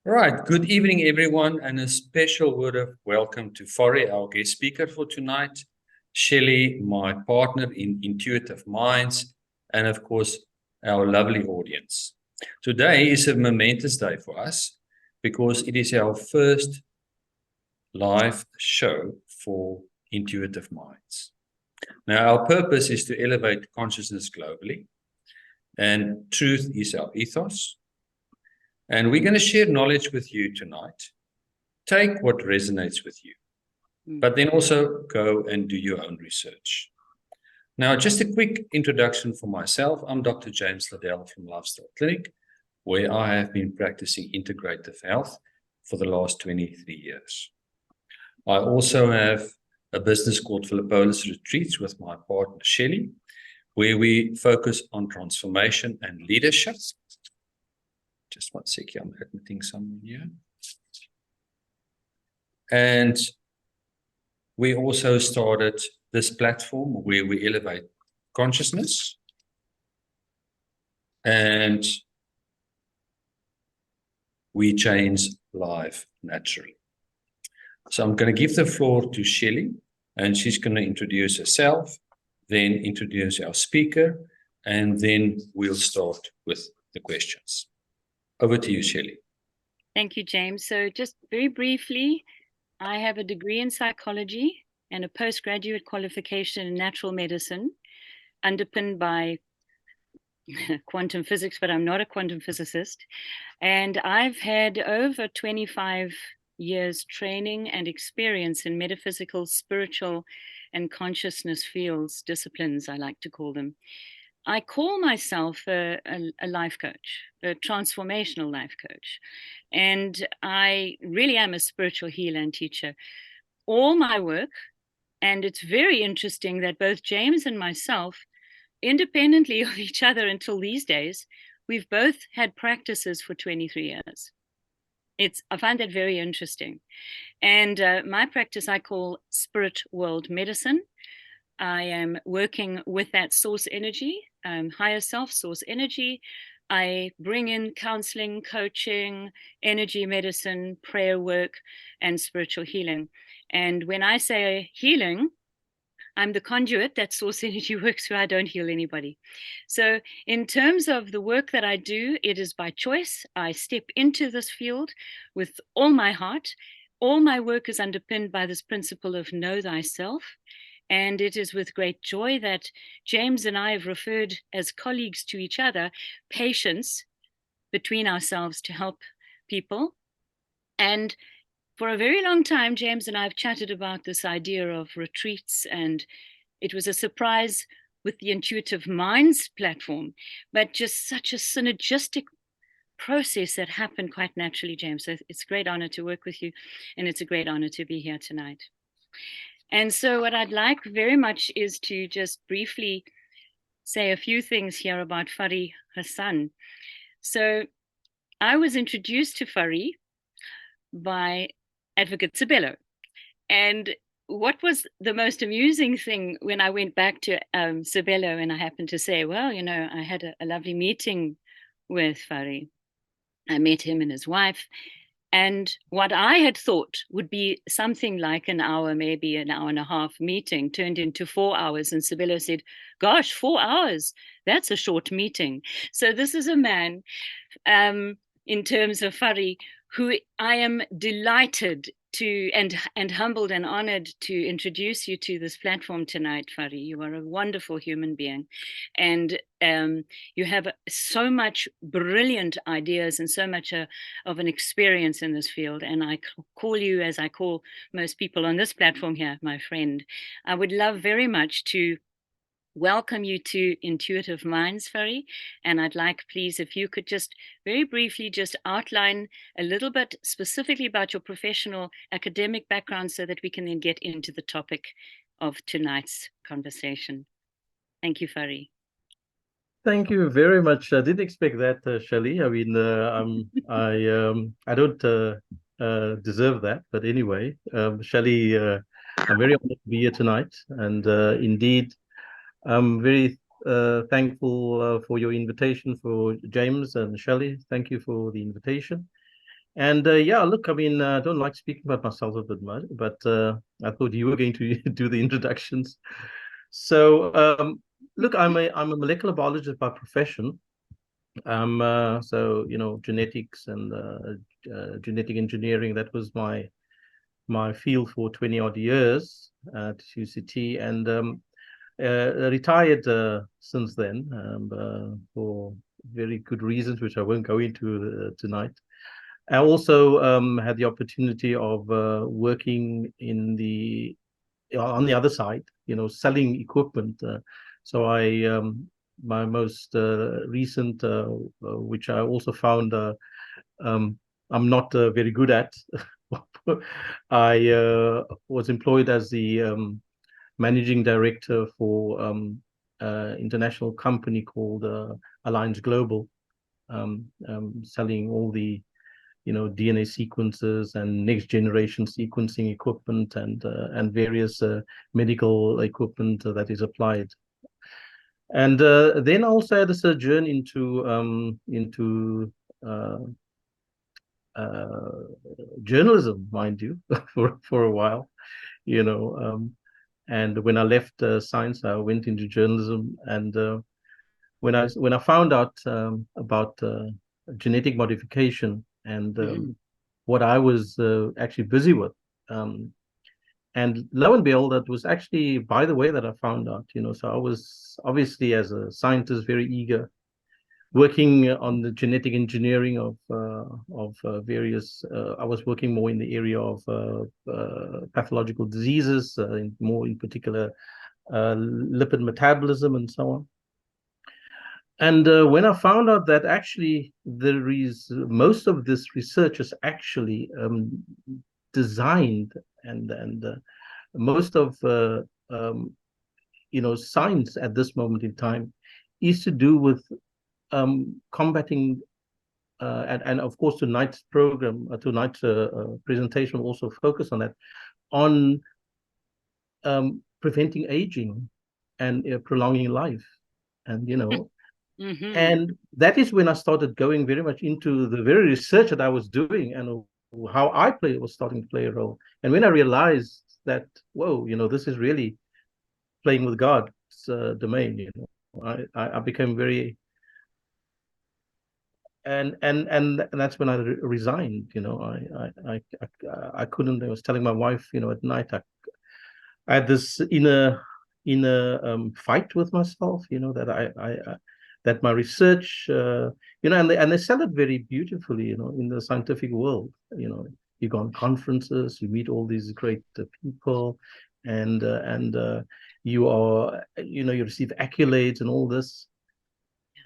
Right. Good evening, everyone, and a special word of welcome to Fari, our guest speaker for tonight, Shelley, my partner in Intuitive Minds, and of course, our lovely audience. Today is a momentous day for us because it is our first live show for Intuitive Minds. Now, our purpose is to elevate consciousness globally, and truth is our ethos. And we're going to share knowledge with you tonight. Take what resonates with you, but then also go and do your own research. Now, just a quick introduction for myself. I'm Dr. James Liddell from Lifestyle Clinic, where I have been practicing integrative health for the last 23 years. I also have a business called Philippolis Retreats with my partner, Shelley, where we focus on transformation and leadership. Just one second, I'm admitting someone here. And we also started this platform where we elevate consciousness and we change life naturally. So I'm going to give the floor to Shelley, and she's going to introduce herself, then introduce our speaker, and then we'll start with the questions. Over to you, Shelley. Thank you, James. So just very briefly, I have a degree in psychology and a postgraduate qualification in natural medicine, underpinned by quantum physics, but I'm not a quantum physicist. And I've had over 25 years training and experience in metaphysical, spiritual, and consciousness fields, disciplines, I like to call them. I call myself a life coach, a transformational life coach. And I really am a spiritual healer and teacher. All my work, and it's very interesting that both James and myself, independently of each other until these days, we've both had practices for 23 years. I find that very interesting. And my practice I call Spirit World Medicine. I am working with that source energy, higher self source energy. I bring in counseling, coaching, energy medicine, prayer work, and spiritual healing. And when I say healing, I'm the conduit that source energy works through. I don't heal anybody. So in terms of the work that I do, it is by choice. I step into this field with all my heart. All my work is underpinned by this principle of know thyself. And it is with great joy that James and I have referred as colleagues to each other, patience between ourselves to help people. And for a very long time, James and I have chatted about this idea of retreats, and it was a surprise with the Intuitive Minds platform, but just such a synergistic process that happened quite naturally, James. So it's a great honor to work with you, and it's a great honor to be here tonight. And so what I'd like very much is to just briefly say a few things here about Fari Hassan. So I was introduced to Fari by Advocate Sabello. And what was the most amusing thing when I went back to Sabello and I happened to say, well, you know, I had a lovely meeting with Fari. I met him and his wife. And what I had thought would be something like an hour, maybe an hour and a half meeting turned into 4 hours. And Sabello said, gosh, 4 hours, that's a short meeting. So this is a man, in terms of Fari, who I am delighted to and humbled and honored to introduce you to this platform tonight, Fari. You are a wonderful human being, and you have so much brilliant ideas and so much of an experience in this field. And I call you, as I call most people on this platform here, my friend. I would love very much to welcome you to Intuitive Minds, Fari. And I'd like, please, if you could just very briefly just outline a little bit specifically about your professional academic background so that we can then get into the topic of tonight's conversation. Thank you, Fari. Thank you very much. I didn't expect that, Shelley. I mean, I don't deserve that, but anyway, Shelley, I'm very honored to be here tonight, and indeed, I'm very thankful for your invitation, for James and Shelley. Thank you for the invitation. And yeah, look, I mean, I don't like speaking about myself a bit much, but I thought you were going to do the introductions. So, look, I'm a molecular biologist by profession. So genetics and genetic engineering, that was my field for 20 odd years at UCT, and retired since then for very good reasons, which I won't go into tonight. I also had the opportunity of working on the other side, selling equipment. So my most recent, which I also found um, I'm not very good at. I was employed as the managing director for international company called Alliance Global, selling all the DNA sequences and next generation sequencing equipment and various medical equipment that is applied. And then I also had a sojourn into uh, uh, journalism, mind you, for a while, you know. And when I left science, I went into journalism. And when I found out about genetic modification and what I was actually busy with. And lo and behold, that was actually by the way that I found out, so I was obviously as a scientist very eager, working on the genetic engineering of various. I was working more in the area of pathological diseases, more in particular lipid metabolism and so on. And when I found out that actually there is most of this research is actually designed and most of science at this moment in time is to do with combating and of course tonight's program, tonight's presentation will also focus on that, on preventing aging and prolonging life, and and that is when I started going very much into the very research that I was doing and how I was starting to play a role. And when I realized that, whoa, this is really playing with God's domain, I became very, and that's when I resigned. I couldn't. I was telling my wife, at night, I had this inner fight with myself, that that my research, and they sell it very beautifully, in the scientific world. You go on conferences, you meet all these great people, and you are, you receive accolades and all this.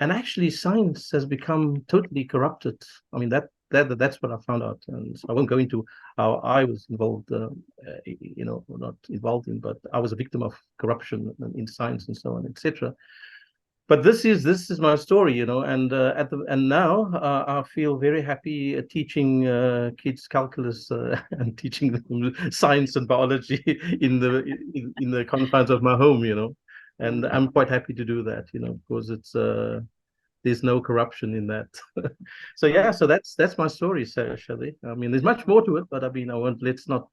And actually, science has become totally corrupted. I mean, that's what I found out, and so I won't go into how I was involved, not involved in, but I was a victim of corruption in science and so on, etc. But this is my story, and now I feel very happy teaching kids calculus and teaching them science and biology in the confines of my home, and I'm quite happy to do that, because it's there's no corruption in that. So yeah, so that's my story, Shelley. I mean, there's much more to it, but I mean, let's not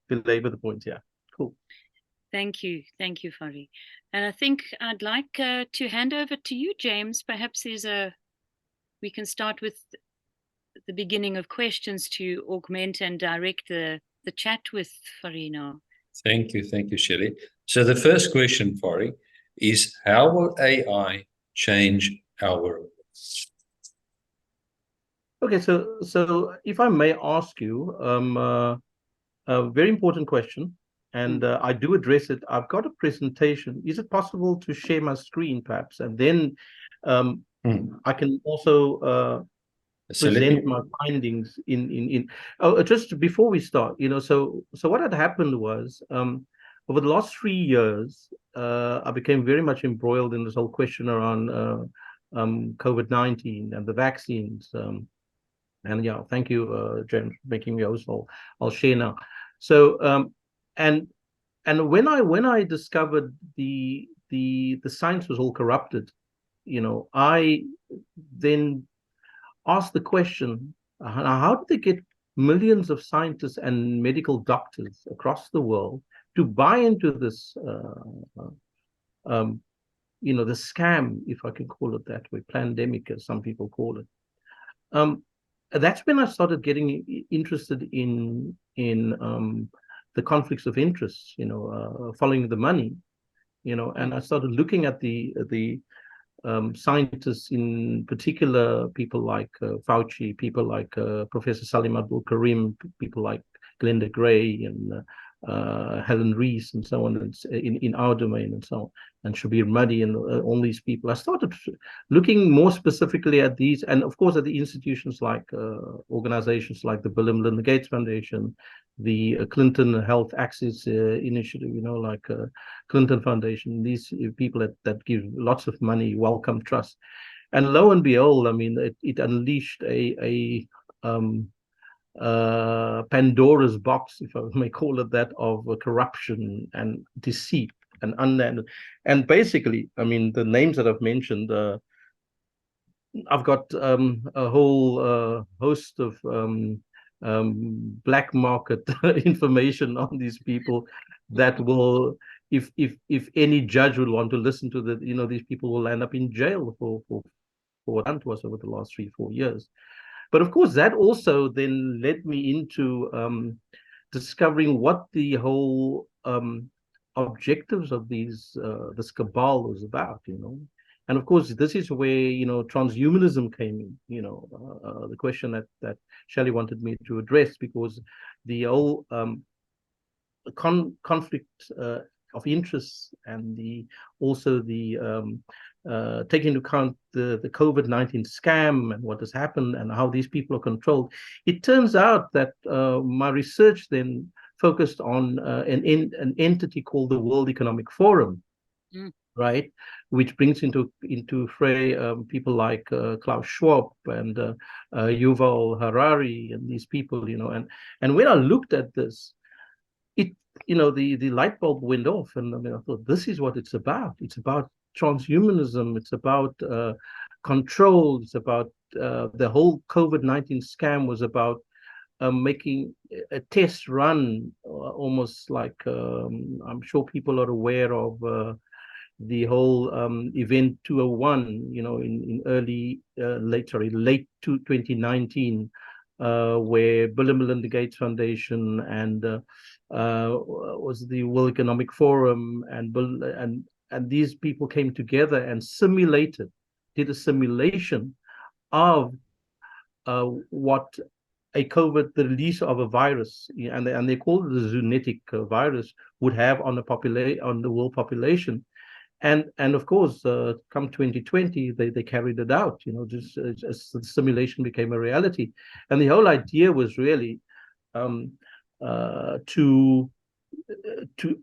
belabor the point. Yeah, cool. Thank you, Fari. And I think I'd like to hand over to you, James. Perhaps we can start with the beginning of questions to augment and direct the chat with Fari now. Thank you, Shelley. So the first question, Fari, is how will AI change our world? Okay, so if I may ask you, a very important question, and I do address it. I've got a presentation. Is it possible to share my screen, perhaps, and then I can also present my findings in. Oh, just before we start, so what had happened was over the last 3 years, I became very much embroiled in this whole question around COVID-19 and the vaccines. And yeah, thank you, James, for making me host. I'll share now. So and when I discovered the science was all corrupted, I then asked the question, how did they get millions of scientists and medical doctors across the world to buy into this, the scam, if I can call it that way, pandemic, as some people call it? That's when I started getting interested in the conflicts of interest, following the money, and I started looking at the scientists, in particular, people like Fauci, people like Professor Salim Abdul Karim, people like Glenda Gray and Helen Rees and so on, and in our domain and so on, and Shabir Madi and all these people. I started looking more specifically at these, and of course at the institutions like organizations like the Bill and Melinda Gates Foundation, the Clinton Health Access Initiative, like Clinton Foundation, these people that give lots of money, Wellcome Trust. And lo and behold, I mean, it unleashed a Pandora's box, if I may call it that, of corruption and deceit and basically, I mean, the names that I've mentioned, I've got a whole host of black market information on these people that will, if any judge would want to listen to these people will end up in jail for what happened to us over the last 3-4 years. But of course, that also then led me into discovering what the whole objectives of this cabal was about, And of course, this is where transhumanism came in. The question that Shelley wanted me to address, because the whole conflict of interests and also the taking into account the COVID-19 scam and what has happened and how these people are controlled. It turns out that my research then focused on an entity called the World Economic Forum, right, which brings into fray people like Klaus Schwab and Yuval Harari and these people, and when I looked at this, the light bulb went off, and I mean, I thought, this is what it's about. It's about transhumanism. It's about control. It's about the whole COVID-19 scam was about making a test run, almost like I'm sure people are aware of the whole event 201, in late 2019, where Bill and Melinda Gates Foundation and was the World Economic Forum and these people came together and did a simulation of what the release of a virus, and they call it the zoonotic virus, would have on the world population. And of course, come 2020, they carried it out, just as the simulation became a reality. And the whole idea was really to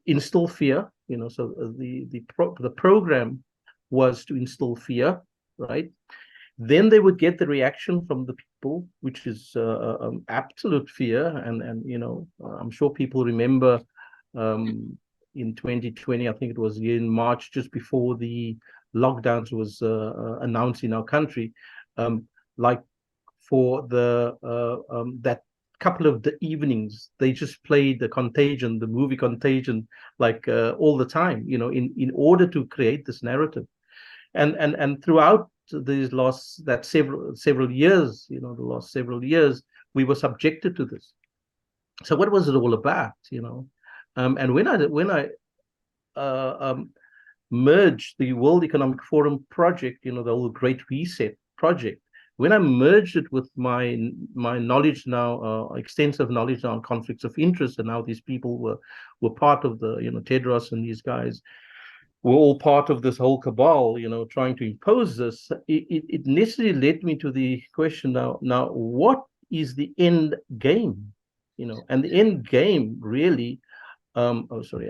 instill fear, so the program was to instill fear, right? Then they would get the reaction from the people, which is absolute fear. And I'm sure people remember in 2020, I think it was in March, just before the lockdowns was announced in our country, like for that couple of the evenings, they just played the movie Contagion, like all the time, in order to create this narrative. And throughout these several years, the last several years, we were subjected to this. So what was it all about, And when I merged the World Economic Forum project, the whole Great Reset project, when I merged it with my knowledge now, extensive knowledge on conflicts of interest, and now these people were part of the, Tedros and these guys were all part of this whole cabal, trying to impose this. It necessarily led me to the question now, what is the end game? And the end game really, let me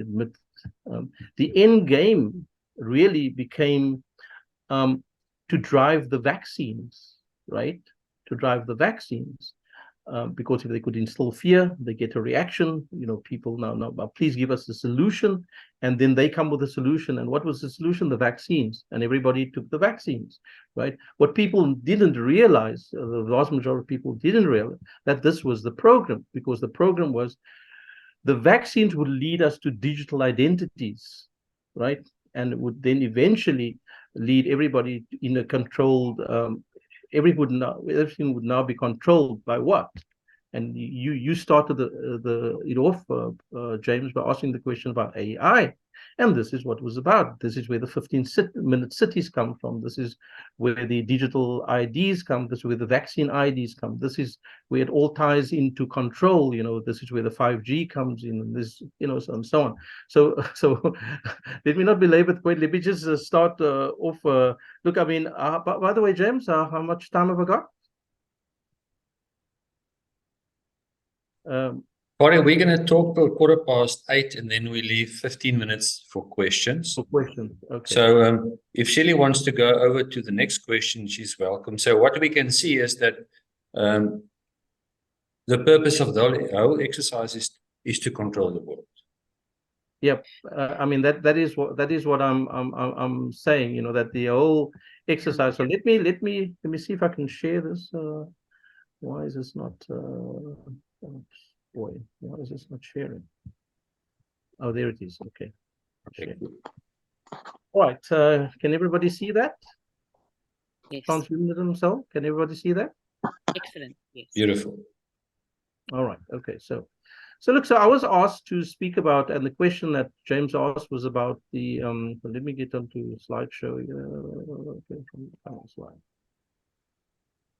admit, the end game really became to drive the vaccines, right? To drive the vaccines. because if they could instill fear, they get a reaction. People now, please give us a solution, and then they come with a solution. And what was the solution? The vaccines, and everybody took the vaccines, right? What people didn't realize, the vast majority of people didn't realize, that this was the program, because the program was the vaccines would lead us to digital identities, right? And it would then eventually lead everybody in a controlled everything would now be controlled by what? And you started it off, James, by asking the question about AI, and this is what it was about. This is where the 15-minute cities come from. This is where the digital IDs come. This is where the vaccine IDs come. This is where it all ties into control. This is where the 5G comes in, and this, so and so on. So let me not belabor the point. Let me just start off. Look, I mean, by the way, James, how much time have I got? Corey, we're going to talk till 8:15, and then we leave 15 minutes for questions. Okay. So if Shelley wants to go over to the next question, she's welcome. So what we can see is that the purpose of the whole exercise is to control the world. Yep. I mean, that is what I'm saying. That the whole exercise. So let me see if I can share this. Why is this not? Boy, why is this not sharing? Oh, there it is. Okay. Okay. All right. Can everybody see that? Yes. Transhumanism. So can everybody see that? Excellent. Yes. Beautiful. All right. Okay. So look. So I was asked to speak about, and the question that James asked was about the. Let me get onto slideshow. Okay, from the final slide.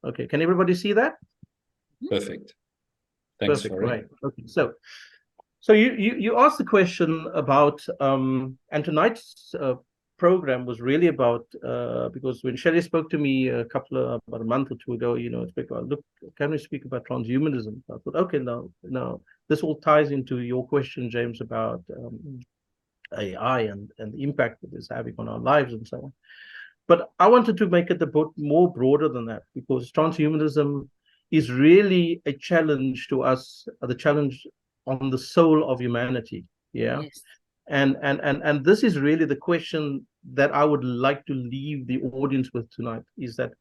Okay. Can everybody see that? Perfect. Thanks, Perfect. Corey. Right. Okay. So you asked the question about and tonight's program was really about because when Shelley spoke to me about a month or two ago, look, can we speak about transhumanism? I thought, okay, no, this all ties into your question, James, about AI and the impact that it's having on our lives and so on. But I wanted to make it a bit more broader than that, because transhumanism is really a challenge to us, the challenge on the soul of humanity. Yeah. Yes. And this is really the question that I would like to leave the audience with tonight, is that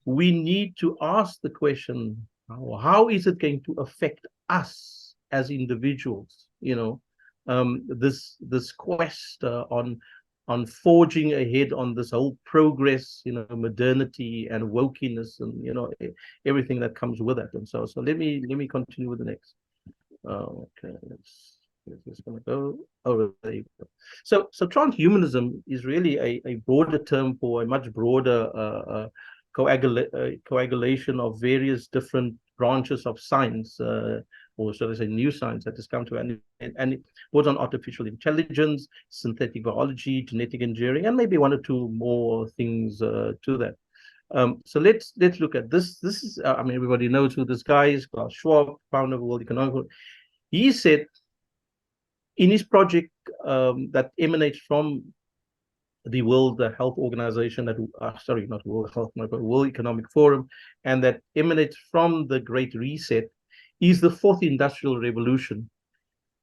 we need to ask the question, how is it going to affect us as individuals? This quest on forging ahead on this whole progress, modernity and wokeness, and everything that comes with it. And so let me continue with the next. Okay, let's just gonna go over there. So transhumanism is really a broader term for a much broader coagulation of various different branches of science, or shall I say new science, that has come to and it was on artificial intelligence, synthetic biology, genetic engineering, and maybe one or two more things to that. So let's look at this. This is, I mean, everybody knows who this guy is, Klaus Schwab, founder of World Economic Forum. He said in his project that emanates from the World Health Organization, sorry, not World Health, but World Economic Forum, and that emanates from the Great Reset, is the fourth industrial revolution.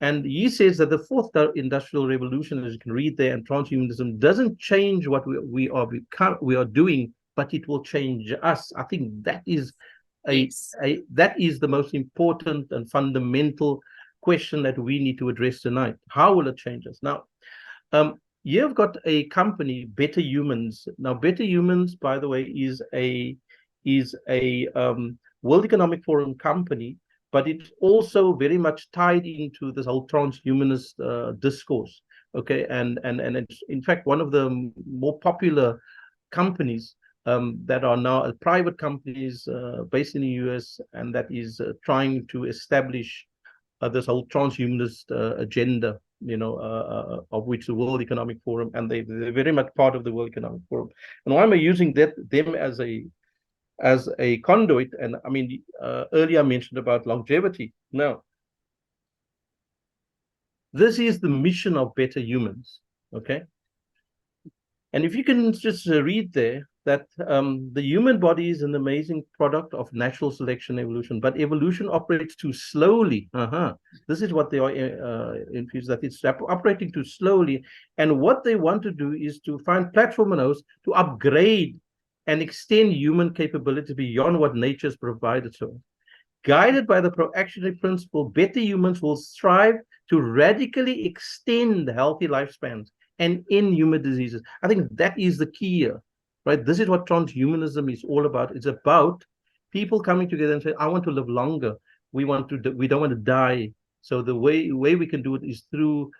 And he says that the fourth industrial revolution, as you can read there, and transhumanism doesn't change what we are doing, but it will change us. I think that is that is the most important and fundamental question that we need to address tonight. How will it change us? Now, you've got a company, Better Humans. Now, Better Humans, by the way, is a World Economic Forum company, but it's also very much tied into this whole transhumanist discourse. Okay, and it's in fact one of the more popular companies that are now private companies based in the US, and that is trying to establish this whole transhumanist agenda, of which the World Economic Forum, and they're very much part of the World Economic Forum. And why am I using them as a conduit? And I mean, earlier I mentioned about longevity. Now, this is the mission of Better Humans, okay? And if you can just read there that the human body is an amazing product of natural selection evolution, but evolution operates too slowly. This is what they are infused, that it's operating too slowly. And what they want to do is to find platform nodes to upgrade and extend human capability beyond what nature has provided to us. Guided by the proactionary principle, better humans will strive to radically extend healthy lifespans and end human diseases. I think that is the key here, right? This is what transhumanism is all about. It's about people coming together and saying, I want to live longer. We don't want to die. So the way we can do it is through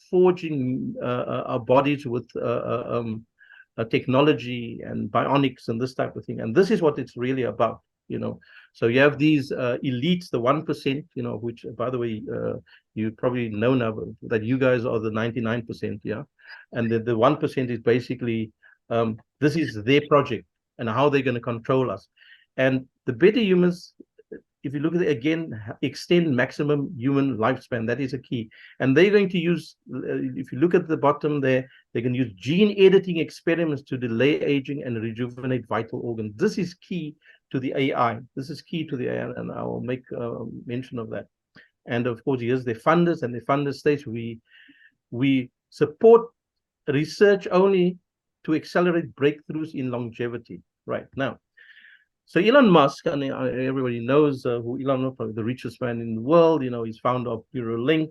forging our bodies with technology and bionics and this type of thing. And this is what it's really about. So you have these elites, the 1%, which, by the way, you probably know now that you guys are the 99%, yeah. And the 1% is basically this is their project and how they're going to control us. And the better humans, if you look at it again, extend maximum human lifespan. That is a key. And they're going to use, if you look at the bottom there, they can use gene editing experiments to delay aging and rejuvenate vital organs. This is key to the AI. This is key to the AI, and I will make mention of that. And of course, here's the funders, and the funder states we support research only to accelerate breakthroughs in longevity. Right now. So Elon Musk, and everybody knows who Elon Musk, probably the richest man in the world. He's founder of Neuralink.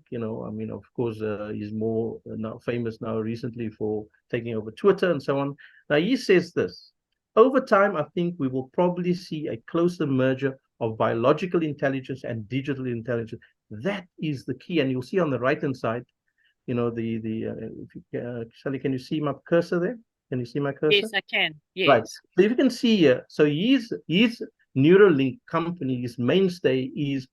Of course, he's more now famous now recently for taking over Twitter and so on. Now he says this: over time, I think we will probably see a closer merger of biological intelligence and digital intelligence. That is the key, and you'll see on the right-hand side, Sally, can you see my cursor there? Can you see my cursor? Yes, I can. Yes. Right. So if you can see here, so his Neuralink company, his mainstay is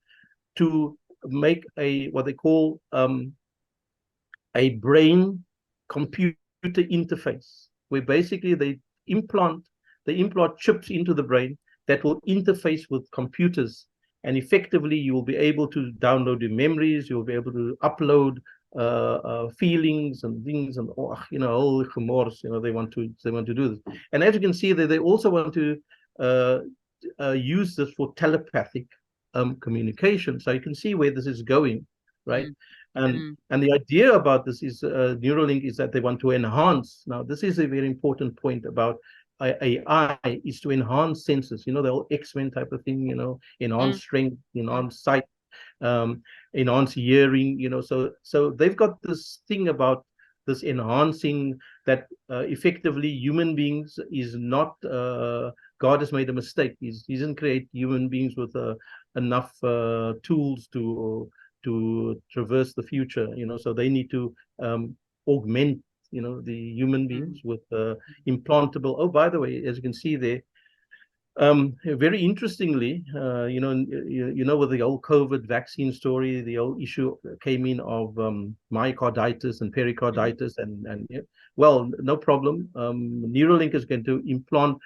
to make what they call a brain computer interface, where basically they implant chips into the brain that will interface with computers, and effectively you will be able to download your memories, you'll be able to upload feelings and things, and all remorse. They want to do this. And as you can see, they also want to use this for telepathic communication. So you can see where this is going, right? And the idea about this is Neuralink is that they want to enhance. Now, this is a very important point about AI, is to enhance senses. The whole X-Men type of thing. Enhance strength, enhance sight, enhance hearing. So they've got this thing about this enhancing that effectively human beings is not. God has made a mistake. He doesn't create human beings with enough tools to traverse the future. So they need to augment the human beings with implantable. Oh, by the way, as you can see there, very interestingly, with the old COVID vaccine story, the old issue came in of myocarditis and pericarditis, and well, no problem. Neuralink is going to implant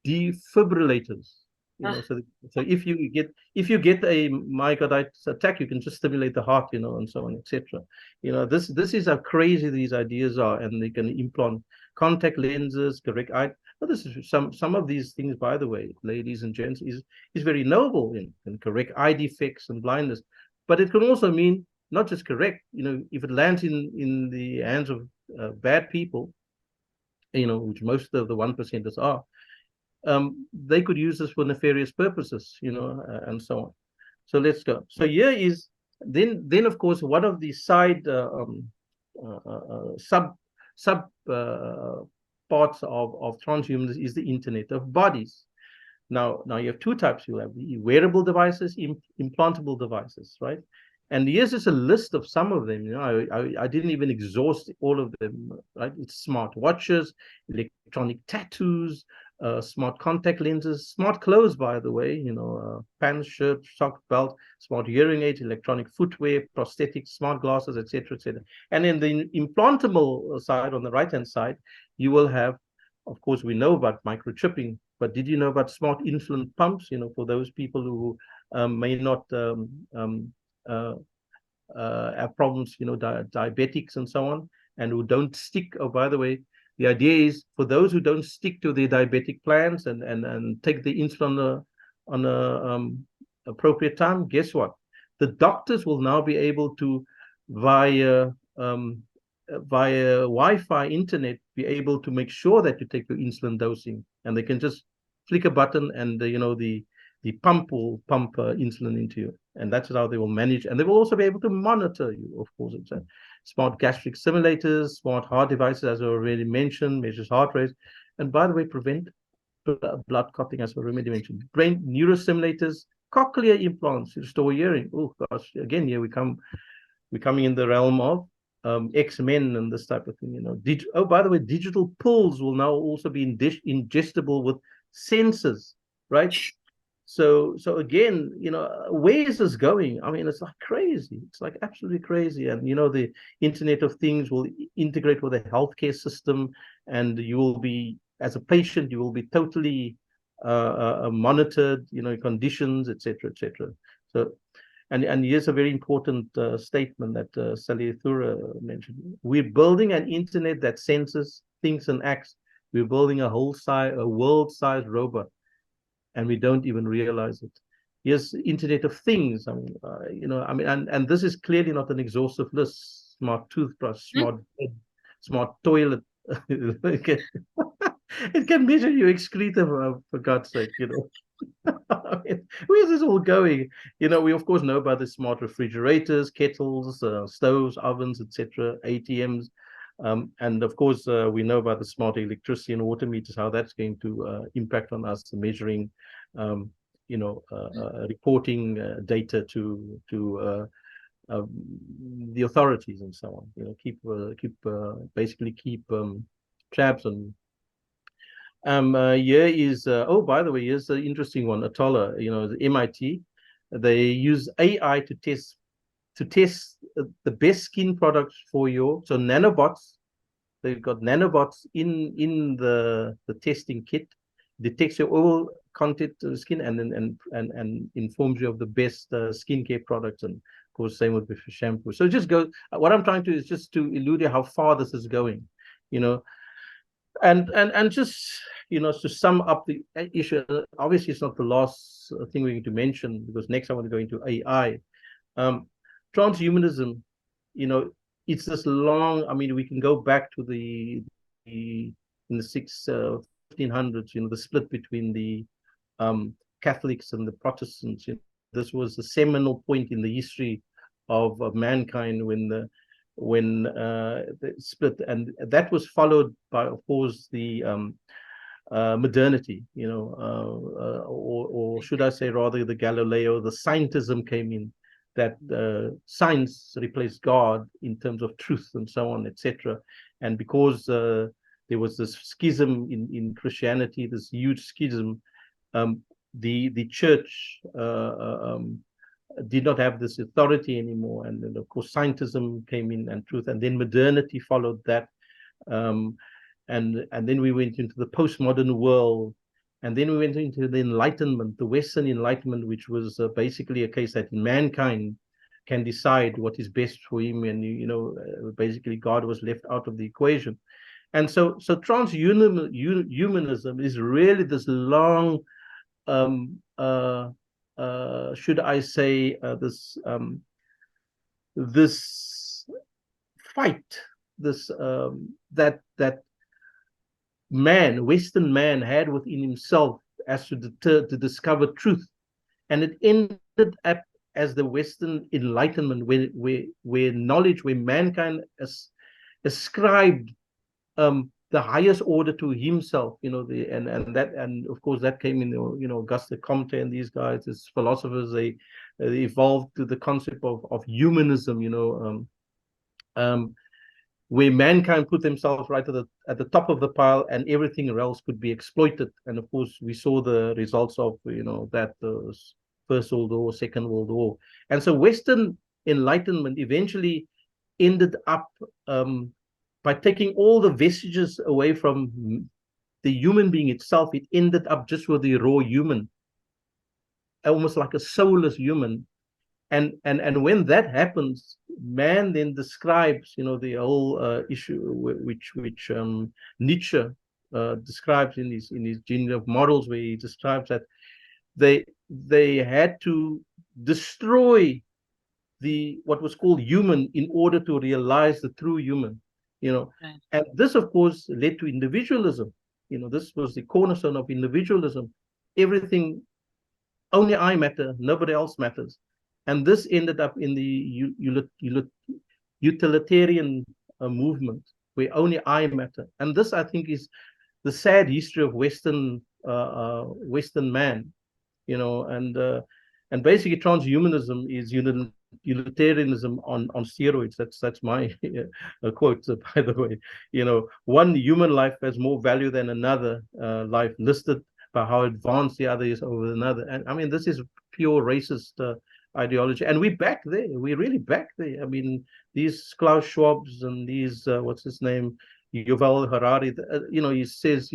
defibrillators. So if you get a myocarditis attack, you can just stimulate the heart, and so on, etc. This is how crazy these ideas are, and they can implant contact lenses, correct eye. Well, this is some of these things, by the way, ladies and gents, is very noble in correct eye defects and blindness, but it can also mean not just correct. If it lands in the hands of bad people, which most of the 1%ers are. They could use this for nefarious purposes, and so on. So let's go. So here is then of course one of the side sub parts of transhumanism is the Internet of Bodies. Now you have two types. You have the wearable devices, implantable devices, right? And here's just a list of some of them. I didn't even exhaust all of them, right? It's smart watches, electronic tattoos, smart contact lenses, smart clothes, by the way, pants, shirt, sock, belt, smart hearing aids, electronic footwear, prosthetics, smart glasses, etc., etc. And in the implantable side, on the right-hand side, you will have, of course, we know about microchipping, but did you know about smart insulin pumps, for those people who may not have problems, diabetics and so on, and who don't stick. Oh, by the way, the idea is for those who don't stick to their diabetic plans and take the insulin on a appropriate time, guess what? The doctors will now be able to, via Wi-Fi internet, be able to make sure that you take your insulin dosing, and they can just flick a button and the pump will pump insulin into you, and that's how they will manage. And they will also be able to monitor you, of course. It's smart gastric simulators, smart heart devices, as I already mentioned, measures heart rate, and by the way, prevent blood clotting, as I already mentioned. Brain neurosimulators, cochlear implants to restore hearing. Oh gosh, again, here we're coming in the realm of X-Men and this type of thing. Oh, by the way, digital pills will now also be ingestible with sensors, right? So again, where is this going? I mean, it's like crazy. It's like absolutely crazy. And the Internet of Things will integrate with the healthcare system, and you will be, as a patient, you will be totally monitored, conditions, etc., etc. So, and here's a very important statement that Sally Thura mentioned. We're building an internet that senses, thinks, and acts. We're building a world-sized robot, and we don't even realize it. Yes, Internet of Things. I mean, and this is clearly not an exhaustive list. Smart toothbrush, smart bed, smart toilet. It can measure your excreta, for God's sake. I mean, where's this all going? We of course know about the smart refrigerators, kettles, stoves, ovens, etc., ATMs. And of course, we know about the smart electricity and water meters, how that's going to impact on us, measuring, reporting data to the authorities and so on. Basically keep tabs on. Here is oh, by the way, here's an interesting one. Atolla, the MIT, they use AI to test the best skin products for so nanobots. They've got nanobots in the testing kit, detects your oil content of the skin, and informs you of the best skincare products, and of course same with shampoo. So just go. What I'm trying to is just to allude to how far this is going, and just to sum up the issue. Obviously, it's not the last thing we're going to mention, because next I want to go into AI. Transhumanism, it's this long. I mean, we can go back to in the 1500s. The split between the Catholics and the Protestants. This was the seminal point in the history of mankind when the split, and that was followed by, of course, the modernity, or should I say rather the Galileo, the scientism came in, that science replaced God in terms of truth and so on, etc. And because there was this schism in Christianity, this huge schism, the church did not have this authority anymore, and then of course scientism came in and truth, and then modernity followed that, and then we went into the postmodern world, and then we went into the Enlightenment, the Western Enlightenment, which was basically a case that mankind can decide what is best for him, and basically God was left out of the equation. And so transhumanism is really this long, should I say, this fight, this that Western man had within himself as to discover truth, and it ended up as the Western Enlightenment, where knowledge, where mankind ascribed the highest order to himself, and of course that came in, Auguste Comte and these guys, as philosophers, they evolved to the concept of humanism, where mankind put themselves right at the top of the pile, and everything else could be exploited. And of course, we saw the results of that First World War, Second World War, and so Western Enlightenment eventually ended up by taking all the vestiges away from the human being itself. It ended up just with the raw human, almost like a soulless human, And when that happens, man then describes, the whole issue which Nietzsche describes in his Gene of Models, where he describes that they had to destroy what was called human in order to realize the true human. Right. And this, of course, led to individualism. This was the cornerstone of individualism. Everything, only I matter, nobody else matters. And this ended up in the utilitarian movement, where only I matter. And this, I think, is the sad history of Western man. And basically transhumanism is utilitarianism on steroids. That's my quote, by the way. One human life has more value than another life, listed by how advanced the other is over another. And I mean, this is pure racist ideology, and we're back there. We're really back there. I mean, these Klaus Schwabs and these what's his name, Yuval Harari. He says,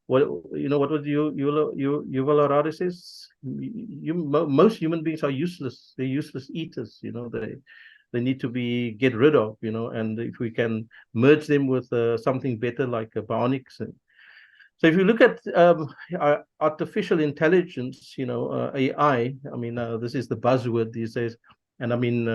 what was Yuval Harari says? Most human beings are useless. They're useless eaters. They need to be get rid of. And if we can merge them with something better like bionics. So if you look at artificial intelligence, AI. I mean, this is the buzzword these days. And I mean,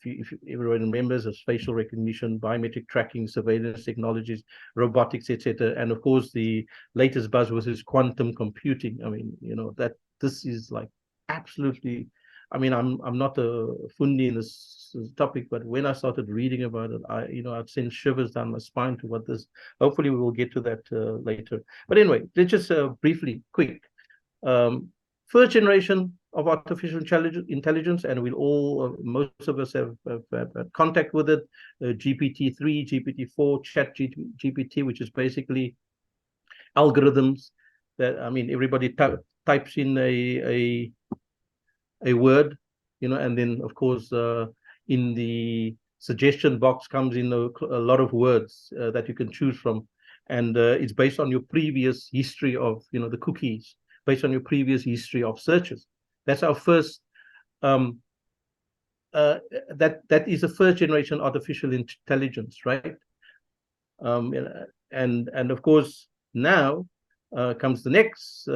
if everyone remembers, of facial recognition, biometric tracking, surveillance technologies, robotics, etc. And of course, the latest buzzword is quantum computing. I mean, that this is like absolutely. I mean, I'm not a fundi in this topic, but when I started reading about it, I'd send shivers down my spine to what this. Hopefully, we will get to that later. But anyway, let's just briefly, quick. First generation of artificial intelligence, and we'll all, most of us have contact with it. GPT-3, GPT-4, Chat GPT, which is basically algorithms that, I mean, everybody types in a word, and then of course in the suggestion box comes in a lot of words that you can choose from, and it's based on your previous history of the cookies, based on your previous history of searches. That's our first that is a first generation artificial intelligence, right? And of course now comes the next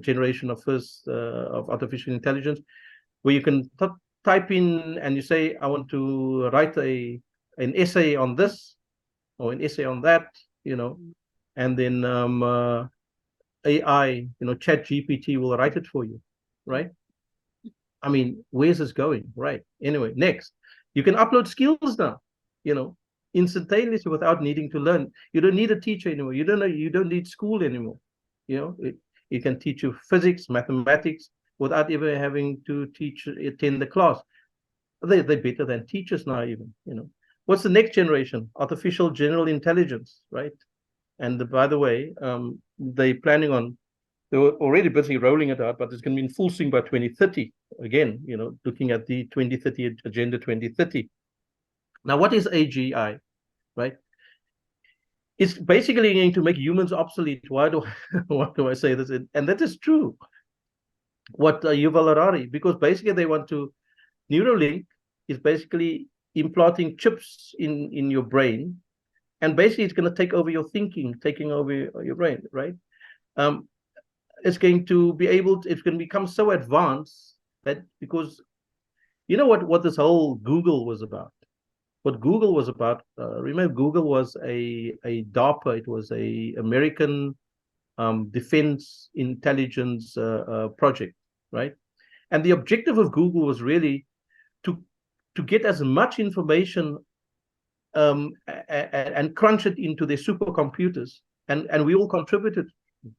generation of of artificial intelligence, where you can type in and you say, I want to write an essay on this or an essay on that, and then AI, Chat GPT will write it for you, right? I mean, where's this going? Right. Anyway, next, you can upload skills now, instantaneously without needing to learn. You don't need a teacher anymore. You don't need school anymore. It can teach you physics, mathematics without even having to attend the class. They're better than teachers now, even. What's the next generation? Artificial general intelligence, right? And by the way, they're planning on. They were already busy rolling it out, but it's going to be in full swing by 2030. Again, looking at the 2030 Agenda 2030. Now, what is AGI, right? It's basically going to make humans obsolete. Why do I say this? And that is true. What Yuval Harari, because basically they want to, Neuralink is basically implanting chips in your brain, and basically it's going to take over your thinking, taking over your brain, right? It's going to it's going to become so advanced that, because what this whole Google was about. What Google was about, remember, Google was a DARPA. It was a American defense intelligence project, right? And the objective of Google was really to get as much information and crunch it into their supercomputers, and we all contributed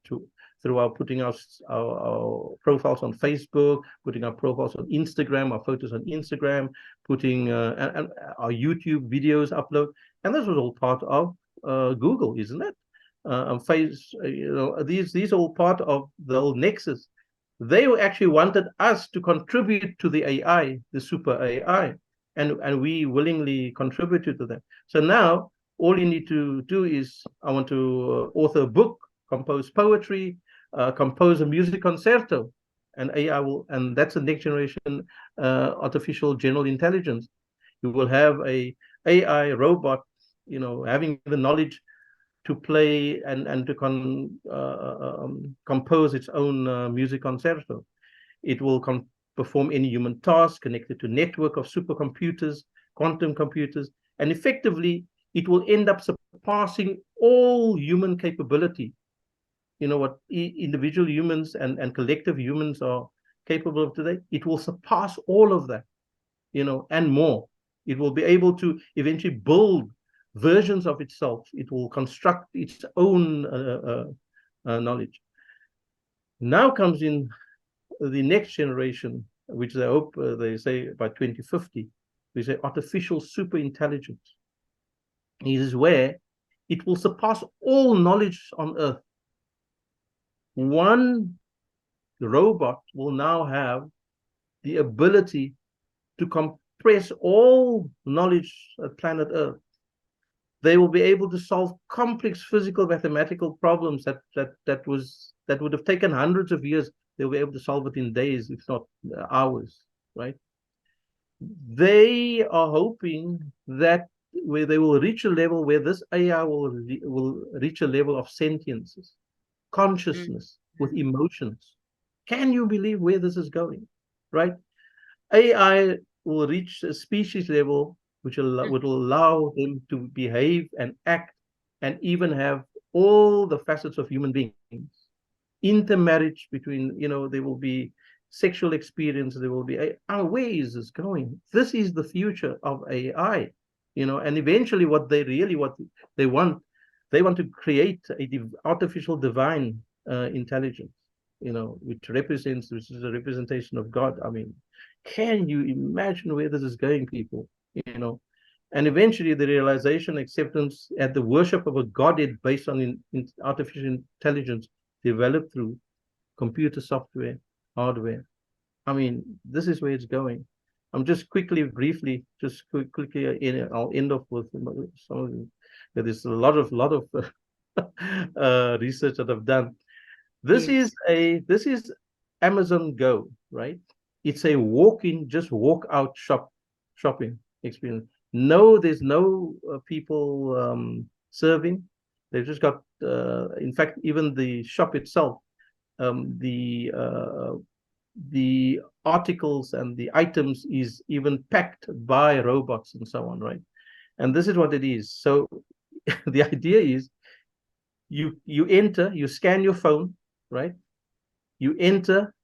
to through our putting our profiles on Facebook, putting our profiles on Instagram, our photos on Instagram, putting and our YouTube videos upload, and this was all part of Google, isn't it? These are all part of the whole nexus. They actually wanted us to contribute to the AI, the super AI, and we willingly contributed to that. So now all you need to do is, I want to author a book, compose poetry, compose a music concerto, and AI will, and that's the next generation artificial general intelligence. You will have a AI robot, having the knowledge to play and to compose its own music concerto. It will perform any human task connected to network of supercomputers, quantum computers, and effectively it will end up surpassing all human capability. What individual humans and collective humans are capable of today, it will surpass all of that, and more. It will be able to eventually build versions of itself. It will construct its own knowledge. Now comes in the next generation, which they hope, they say by 2050, we say artificial super intelligence. It is where it will surpass all knowledge on Earth. One robot will now have the ability to compress all knowledge at planet Earth. They will be able to solve complex physical mathematical problems that would have taken hundreds of years. They'll be able to solve it in days, if not hours, right? They are hoping that where they will reach a level where this AI will reach a level of sentience, consciousness, with emotions. Can you believe where this is going, right? AI will reach a species level which would allow them to behave and act and even have all the facets of human beings. Intermarriage between, there will be sexual experience, there will be, where is this going? This is the future of AI, and eventually what they want to create artificial divine intelligence, which is a representation of God. I mean, can you imagine where this is going, people? And eventually the realization, acceptance, and the worship of a godhead based on artificial intelligence developed through computer software, hardware. I mean, this is where it's going. I'm just briefly, I'll end off with some of them. There's a lot of research that I've done. This is Amazon Go, right? It's a just walk out shopping experience. No, there's no people serving. They've just got, in fact, even the shop itself, the articles and the items is even packed by robots and so on, right? And this is what it is. So the idea is you enter, you scan your phone, right? You enter,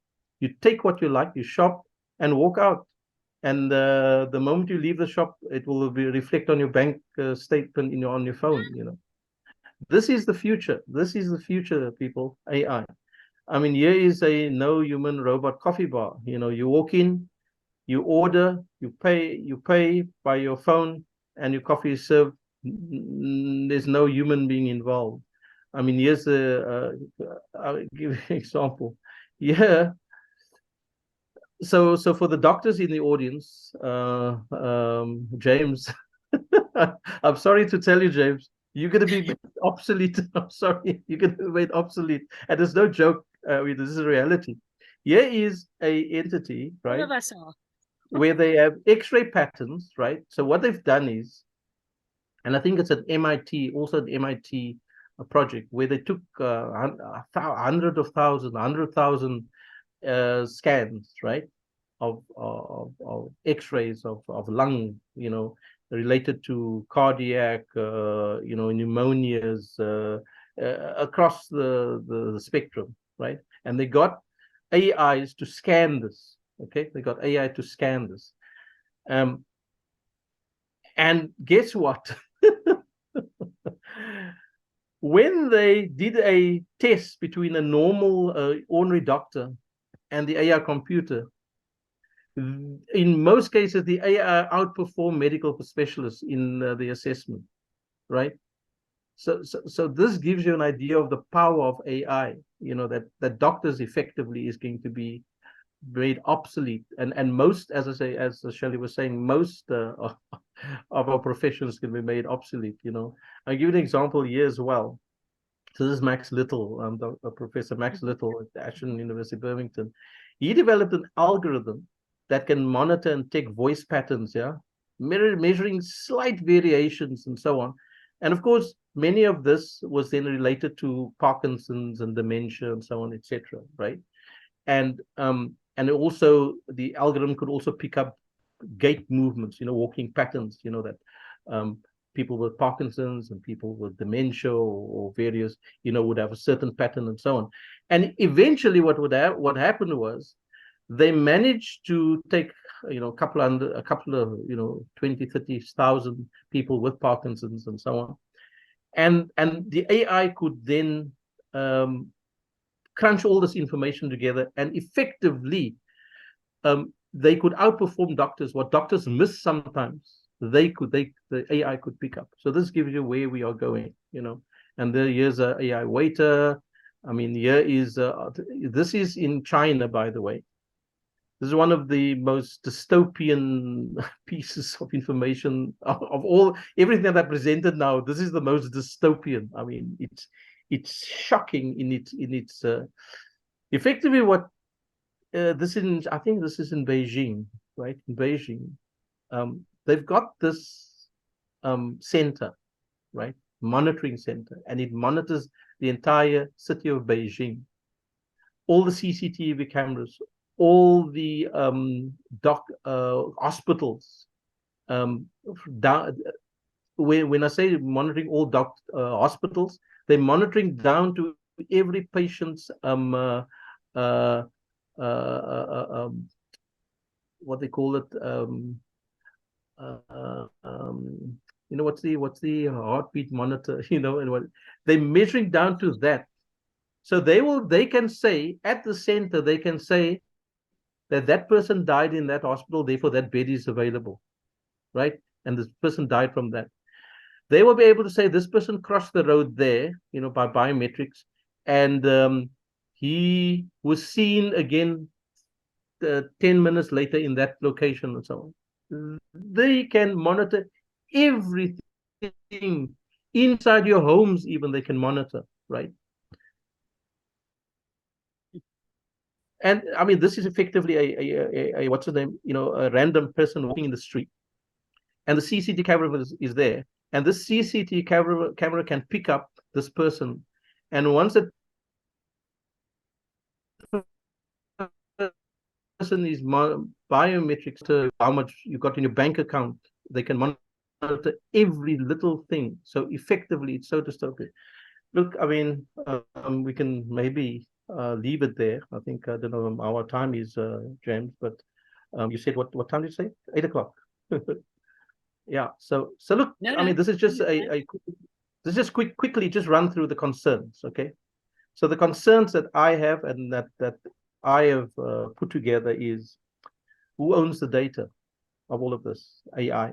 you take what you like, you shop and walk out. And the moment you leave the shop, it will reflect on your bank statement on your phone. This is the future. This is the future, people. AI. I mean, here is a no human robot coffee bar. You walk in, you order, you pay by your phone, and your coffee is served. There's no human being involved. I mean, here's I'll give you an example. Yeah. So for the doctors in the audience, James, I'm sorry to tell you, James, you're going to be obsolete. I'm sorry, you're going to be made obsolete. And there's no joke. This is a reality. Here is a entity, right? All of us are. Where they have X-ray patterns, right? So what they've done is, and I think it's at MIT, also an MIT project, where they took 100,000 scans, right, of X-rays of lung, related to cardiac, pneumonias across the spectrum, right? And they got AIs to scan this. Okay, they got AI to scan this. And guess what? When they did a test between a normal, ordinary doctor and the AI computer, in most cases, the AI outperformed medical specialists in the assessment, right? So this gives you an idea of the power of AI, that doctors effectively is going to be made obsolete. And most, as I say, as Shelley was saying, most of our professions can be made obsolete. I'll give you an example here as well. So this is Max Little, Professor Max Little at Ashton University, Birmingham. He developed an algorithm that can monitor and take voice patterns, yeah, measuring slight variations and so on. And of course, many of this was then related to Parkinson's and dementia and so on, etc. Right? And also the algorithm could also pick up gait movements, walking patterns, that um, people with Parkinson's and people with dementia or various, would have a certain pattern and so on. And eventually what happened was they managed to take, a couple of, 20, 30,000 people with Parkinson's and so on. And the AI could then crunch all this information together, and effectively they could outperform doctors. What doctors miss sometimes, the AI could pick up. So this gives you where we are going, And here's a AI waiter. I mean, this is in China, by the way. This is one of the most dystopian pieces of information of all, everything that I presented now. This is the most dystopian. I mean, it's shocking in its effectively what I think this is in Beijing, right? In Beijing, they've got this center, right? Monitoring center, and it monitors the entire city of Beijing, all the CCTV cameras, all the hospitals. Down, when I say monitoring all hospitals, they're monitoring down to every patient's what they call it, what's the heartbeat monitor, and what they're measuring down to that. So they can say at the center, they can say that person died in that hospital, therefore that bed is available, right? And this person died from that. They will be able to say this person crossed the road there, by biometrics, and he was seen again 10 minutes later in that location and so on. They can monitor everything inside your homes, even they can monitor, right? And I mean, this is effectively a what's the name? A random person walking in the street, and the CCTV camera is there, and this CCTV camera can pick up this person, and once it person is biometrics to how much you got in your bank account, they can monitor every little thing. So effectively, it's so dystopian. Look, I mean, we can maybe leave it there. I think I don't know our time is James, but you said what time did you say? 8 o'clock. Yeah. So look, No, I mean, this is just quickly just run through the concerns. Okay. So the concerns that I have and that I have put together is who owns the data of all of this AI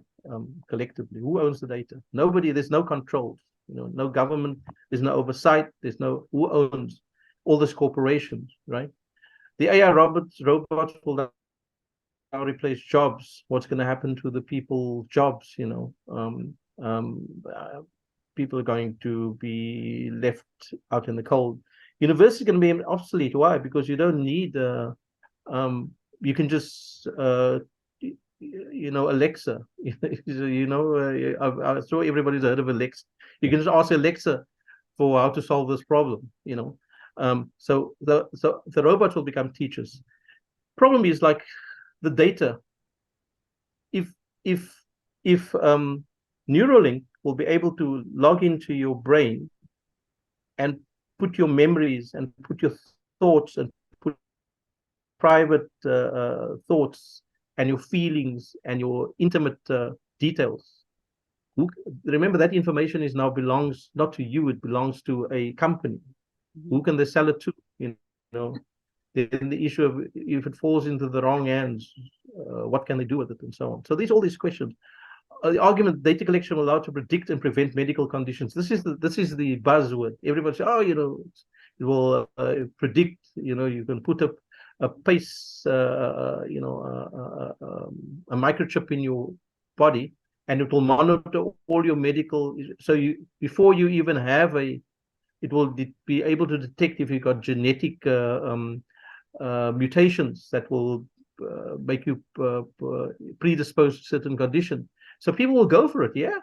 collectively? Who owns the data? Nobody. There's no controls. No government. There's no oversight. There's no who owns all these corporations, right? The AI robots will now replace jobs. What's going to happen to the people's jobs? People are going to be left out in the cold. University is going to be obsolete. Why? Because you don't need. You can just Alexa. I'm sure everybody's heard of Alexa. You can just ask Alexa for how to solve this problem. So the robots will become teachers. Problem is like the data. If Neuralink will be able to log into your brain and put your memories and put your thoughts and put private thoughts and your feelings and your intimate details. Remember that information is now belongs not to you, it belongs to a company. Who can they sell it to? Then the issue of if it falls into the wrong hands, what can they do with it and so on. So all these questions. The argument data collection will allow to predict and prevent medical conditions. This is the buzzword. Everybody says, oh, it will predict. You can put a pace, a microchip in your body, and it will monitor all your medical. So before you even have it will be able to detect if you got genetic mutations that will make you predisposed to certain condition. So people will go for it, yeah.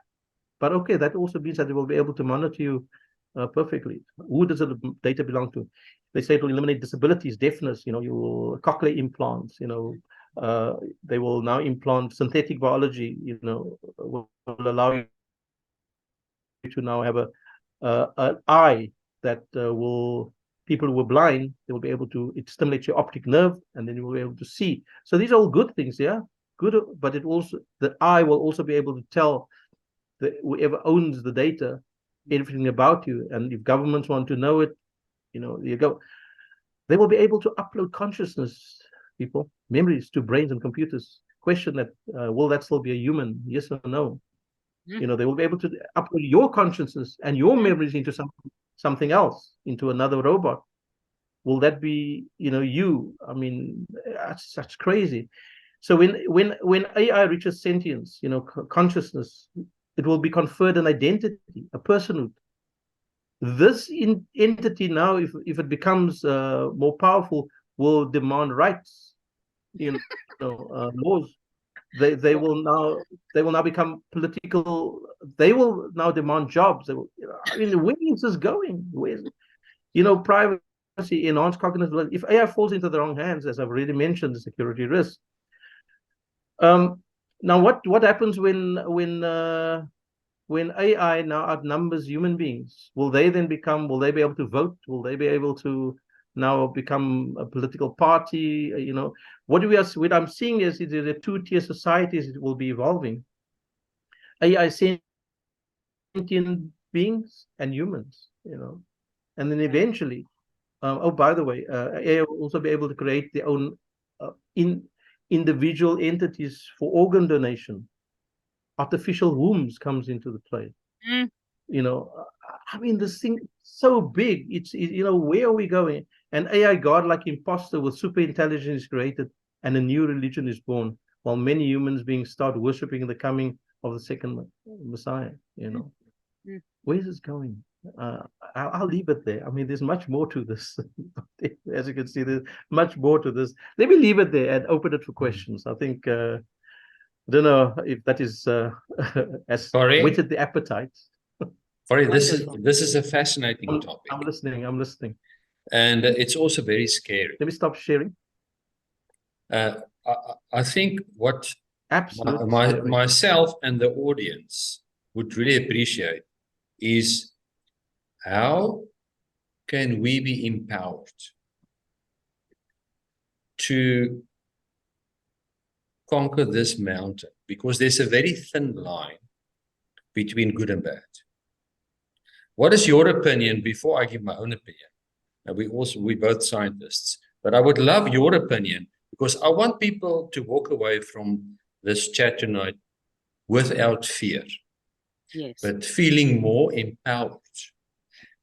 But okay, that also means that they will be able to monitor you perfectly. Who does the data belong to? They say it will eliminate disabilities, deafness, you cochlear implants, they will now implant synthetic biology, will allow you to now have an eye that will people who are blind, they will be able to, it stimulates your optic nerve, and then you will be able to see. So these are all good things, yeah, good, but it also, the eye will also be able to tell whoever owns the data everything about you, and if governments want to know it, you go, they will be able to upload consciousness, people, memories to brains and computers. Question that, will that still be a human? Yes or no? They will be able to upload your consciousness and your memories into something else, into another robot. Will that be, you? I mean, that's crazy. So when AI reaches sentience, consciousness, it will be conferred an identity, a personhood. This entity now, if it becomes more powerful, will demand rights, laws. They will now become political. They will now demand jobs. I mean, where is this going? Privacy, enhanced cognitive. If AI falls into the wrong hands, as I've already mentioned, the security risk. Now, what happens when AI now outnumbers human beings? Will they be able to vote? Will they be able to now become a political party? What I'm seeing is the two-tier societies it will be evolving. AI sentient beings and humans, and then eventually, oh, by the way, AI will also be able to create their own individual entities for organ donation. Artificial wombs comes into the play. I mean, this thing is so big. Where are we going? An AI godlike imposter with super intelligence is created, and a new religion is born, while many humans start worshipping the coming of the second Messiah. Where is this going? I'll leave it there. I mean, there's much more to this. As you can see, there's much more to this. Let me leave it there and open it for questions. I think I don't know if that is has whetted the appetite. Sorry, this is a fascinating topic. I'm listening. And it's also very scary. Let me stop sharing. I think what absolutely myself and the audience would really appreciate is how can we be empowered to conquer this mountain? Because there's a very thin line between good and bad. What is your opinion before I give my own opinion? And we're both scientists, but I would love your opinion because I want people to walk away from this chat tonight without fear, but feeling more empowered.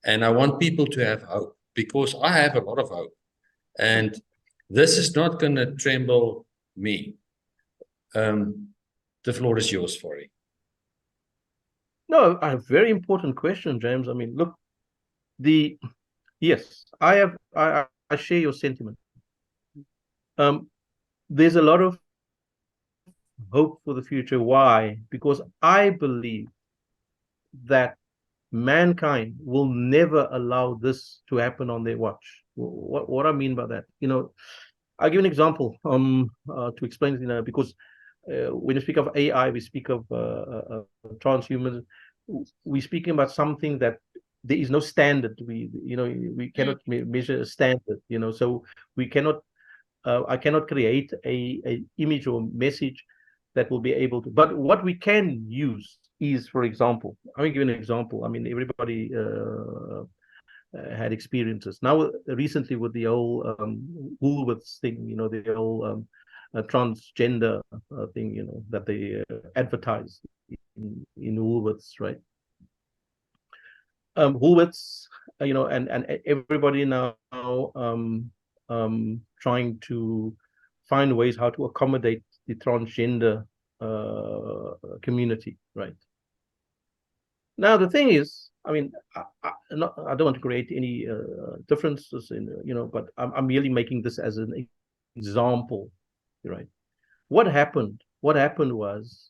And I want people to have hope because I have a lot of hope. And this is not going to tremble me. The floor is yours, Fori. No, a very important question, James. I mean, look, yes, I share your sentiment. There's a lot of hope for the future. Why? Because I believe that mankind will never allow this to happen on their watch. What I mean by that, I'll give an example to explain, because when you speak of AI, we speak of transhumanism. We're speaking about something that there is no standard. We cannot measure a standard. So we cannot. I cannot create a image or message that will be able to. But what we can use is, for example, I'm going to give an example. I mean, everybody had experiences. Now, recently with the whole Woolworths thing, the whole transgender thing, that they advertise in Woolworths, right? Woolworths, and everybody now trying to find ways how to accommodate the transgender community, right? Now the thing is, I mean, I don't want to create any differences in, but I'm merely making this as an example, right? What happened? What happened was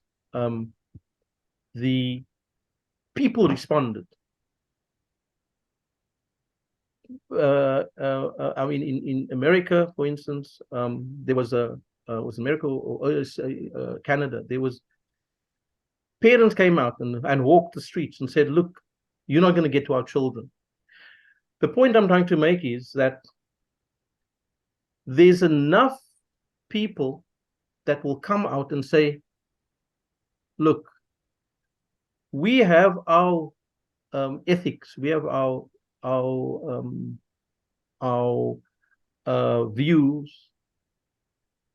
the people responded. I mean, in America, for instance, there was America or Canada. There was parents came out and walked the streets and said, "Look, you're not going to get to our children." The point I'm trying to make is that there's enough people that will come out and say, "Look, we have our ethics, we have our views.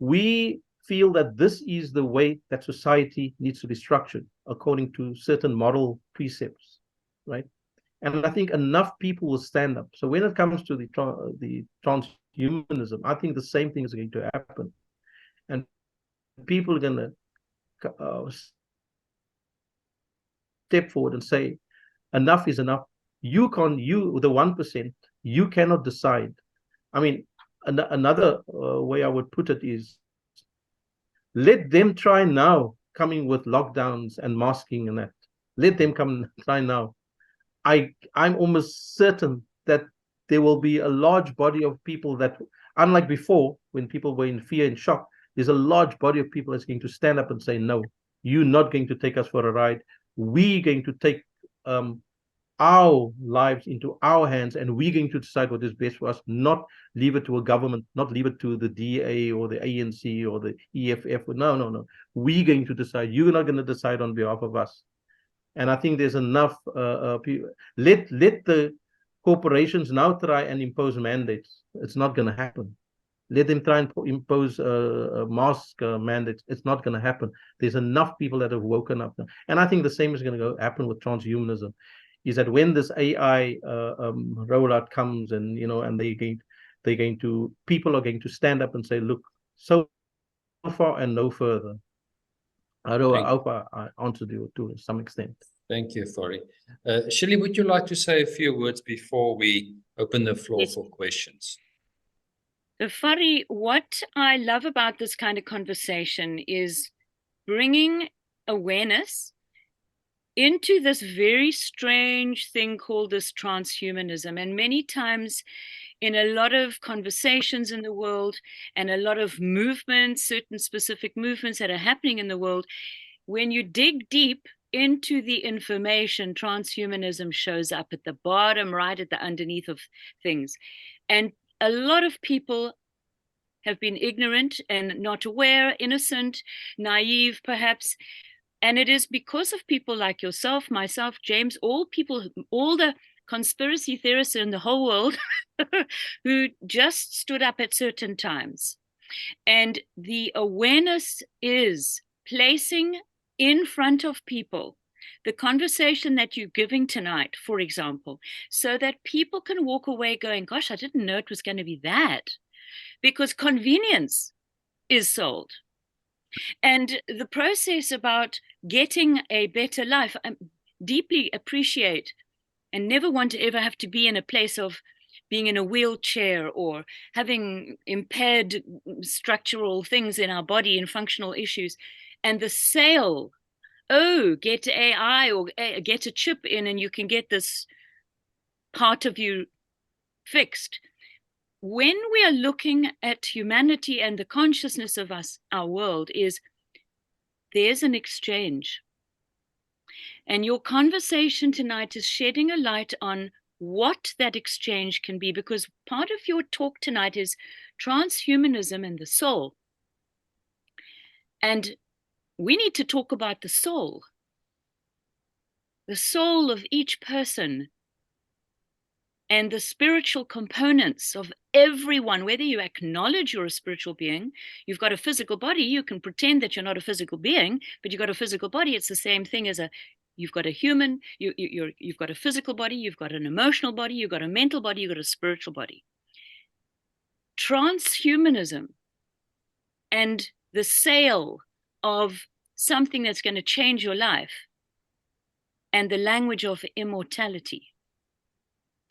We feel that this is the way that society needs to be structured according to certain moral precepts, right?" And I think enough people will stand up. So when it comes to the transhumanism, I think the same thing is going to happen, and people are going to step forward and say, enough is enough. You, the 1%, you cannot decide. I mean, another way I would put it is, let them try now coming with lockdowns and masking and that. Let them try now. I'm almost certain that there will be a large body of people that, unlike before, when people were in fear and shock, there's a large body of people that's going to stand up and say, no, you're not going to take us for a ride. We're going to take our lives into our hands, and we're going to decide what is best for us, not leave it to a government, not leave it to the DA or the ANC or the EFF. No, no, no. We're going to decide. You're not going to decide on behalf of us. And I think there's enough people. Let the corporations now try and impose mandates. It's not going to happen. Let them try and impose mask mandates. It's not going to happen. There's enough people that have woken up now. And I think the same is going to happen with transhumanism. Is that when this AI rollout comes, and and people are going to stand up and say, look, so far and no further. I hope I answered you to some extent. Thank you, Fari. Shelley, would you like to say a few words before we open the floor for questions? Fari, what I love about this kind of conversation is bringing awareness into this very strange thing called this transhumanism. And many times in a lot of conversations in the world and a lot of movements, certain specific movements that are happening in the world, when you dig deep into the information, transhumanism shows up at the bottom, right at the underneath of things. And a lot of people have been ignorant and not aware, innocent, naive, perhaps. And it is because of people like yourself, myself, James, all the conspiracy theorists in the whole world who just stood up at certain times. And the awareness is placing in front of people the conversation that you're giving tonight, for example, so that people can walk away going, gosh, I didn't know it was going to be that, because convenience is sold. And the process about getting a better life, I deeply appreciate and never want to ever have to be in a place of being in a wheelchair or having impaired structural things in our body and functional issues. And the sale, oh, get AI or get a chip in and you can get this part of you fixed. When we are looking at humanity and the consciousness of us, our world, is there's an exchange. And your conversation tonight is shedding a light on what that exchange can be, because part of your talk tonight is transhumanism and the soul. And we need to talk about the soul of each person, and the spiritual components of everyone. Whether you acknowledge you're a spiritual being, you've got a physical body, you can pretend that you're not a physical being, but you've got a physical body. It's the same thing as you've got a human, you've got a physical body, you've got an emotional body, you've got a mental body, you've got a spiritual body. Transhumanism and the sale of something that's going to change your life and the language of immortality.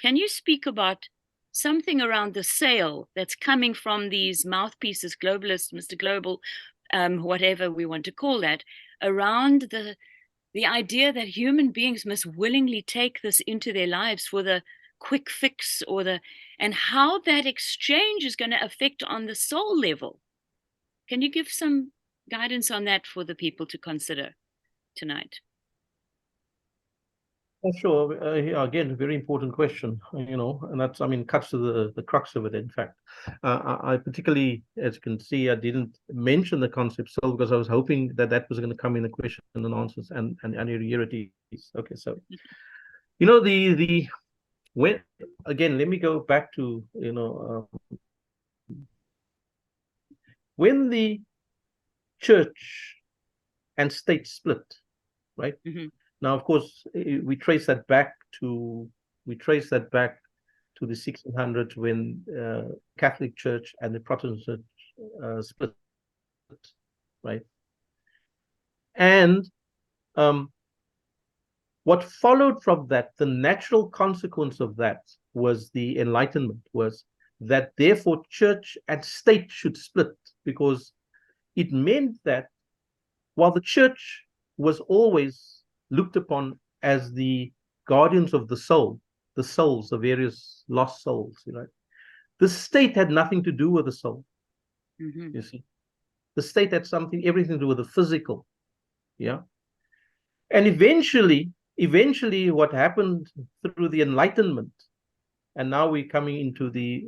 Can you speak about something around the sale that's coming from these mouthpieces, globalists, Mr. Global, whatever we want to call that, around the idea that human beings must willingly take this into their lives for the quick fix and how that exchange is going to affect on the soul level? Can you give some guidance on that for the people to consider tonight? Sure. Again, a very important question, and that's, I mean, cuts to the crux of it, in fact. I particularly, as you can see, I didn't mention the concept soul because I was hoping that that was going to come in the question and answers, and here it is. Okay, so, when, again, let me go back to, when the church and state split, right? Mm-hmm. Now, of course, we trace that back to the 1600s when Catholic Church and the Protestant Church split, right? And what followed from that, the natural consequence of that was the Enlightenment, was that therefore church and state should split, because it meant that while the church was always looked upon as the guardians of the soul, the souls, the various lost souls, the state had nothing to do with the soul. Mm-hmm. You see, the state had everything to do with the physical. Yeah. And eventually, what happened through the Enlightenment, and now we're coming into the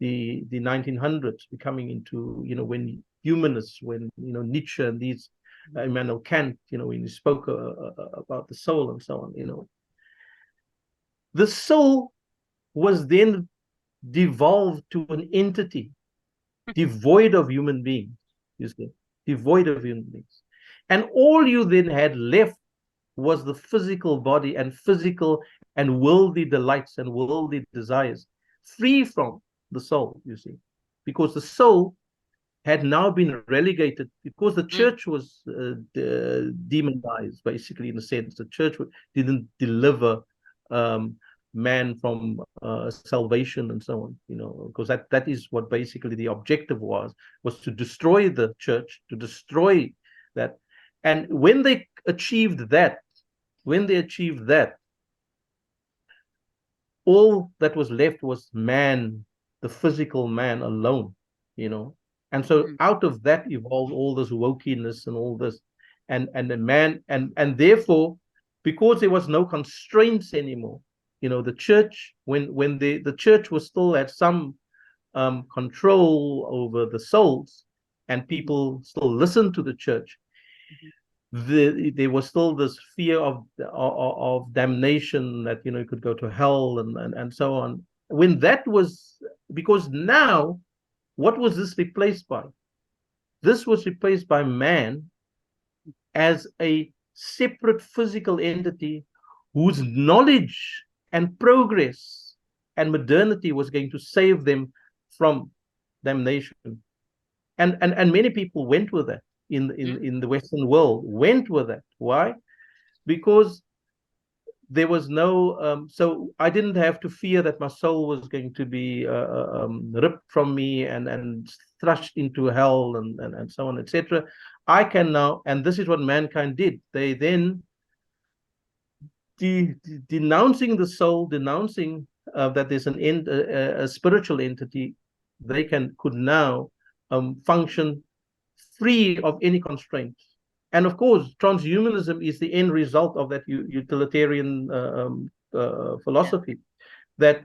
1900s, we're coming into, when humanists, when, Nietzsche and these, Immanuel Kant, when he spoke about the soul and so on, the soul was then devolved to an entity devoid of human beings, you see, devoid of human beings. And all you then had left was the physical body and physical and worldly delights and worldly desires, free from the soul, you see, because the soul had now been relegated, because the church was demonized, basically, in a sense. The church didn't deliver man from salvation and so on, because that is what basically the objective was to destroy the church, to destroy that. And when they achieved that, all that was left was man, the physical man alone, and so out of that evolved all this wokeness and all this, and the man, and therefore, because there was no constraints anymore, the church, when the church was still at some control over the souls, and people still listened to the church, there was still this fear of damnation, that you could go to hell and so on. When that was, because now, what was this replaced by? This was replaced by man as a separate physical entity whose knowledge and progress and modernity was going to save them from damnation. And many people went with that in the Western world, went with that. Why? Because there was no, so I didn't have to fear that my soul was going to be ripped from me and thrust into hell and so on, etc. I can now, and this is what mankind did. They then, denouncing the soul, denouncing that there's a spiritual entity, they could now function free of any constraints. And of course, transhumanism is the end result of that utilitarian philosophy. That,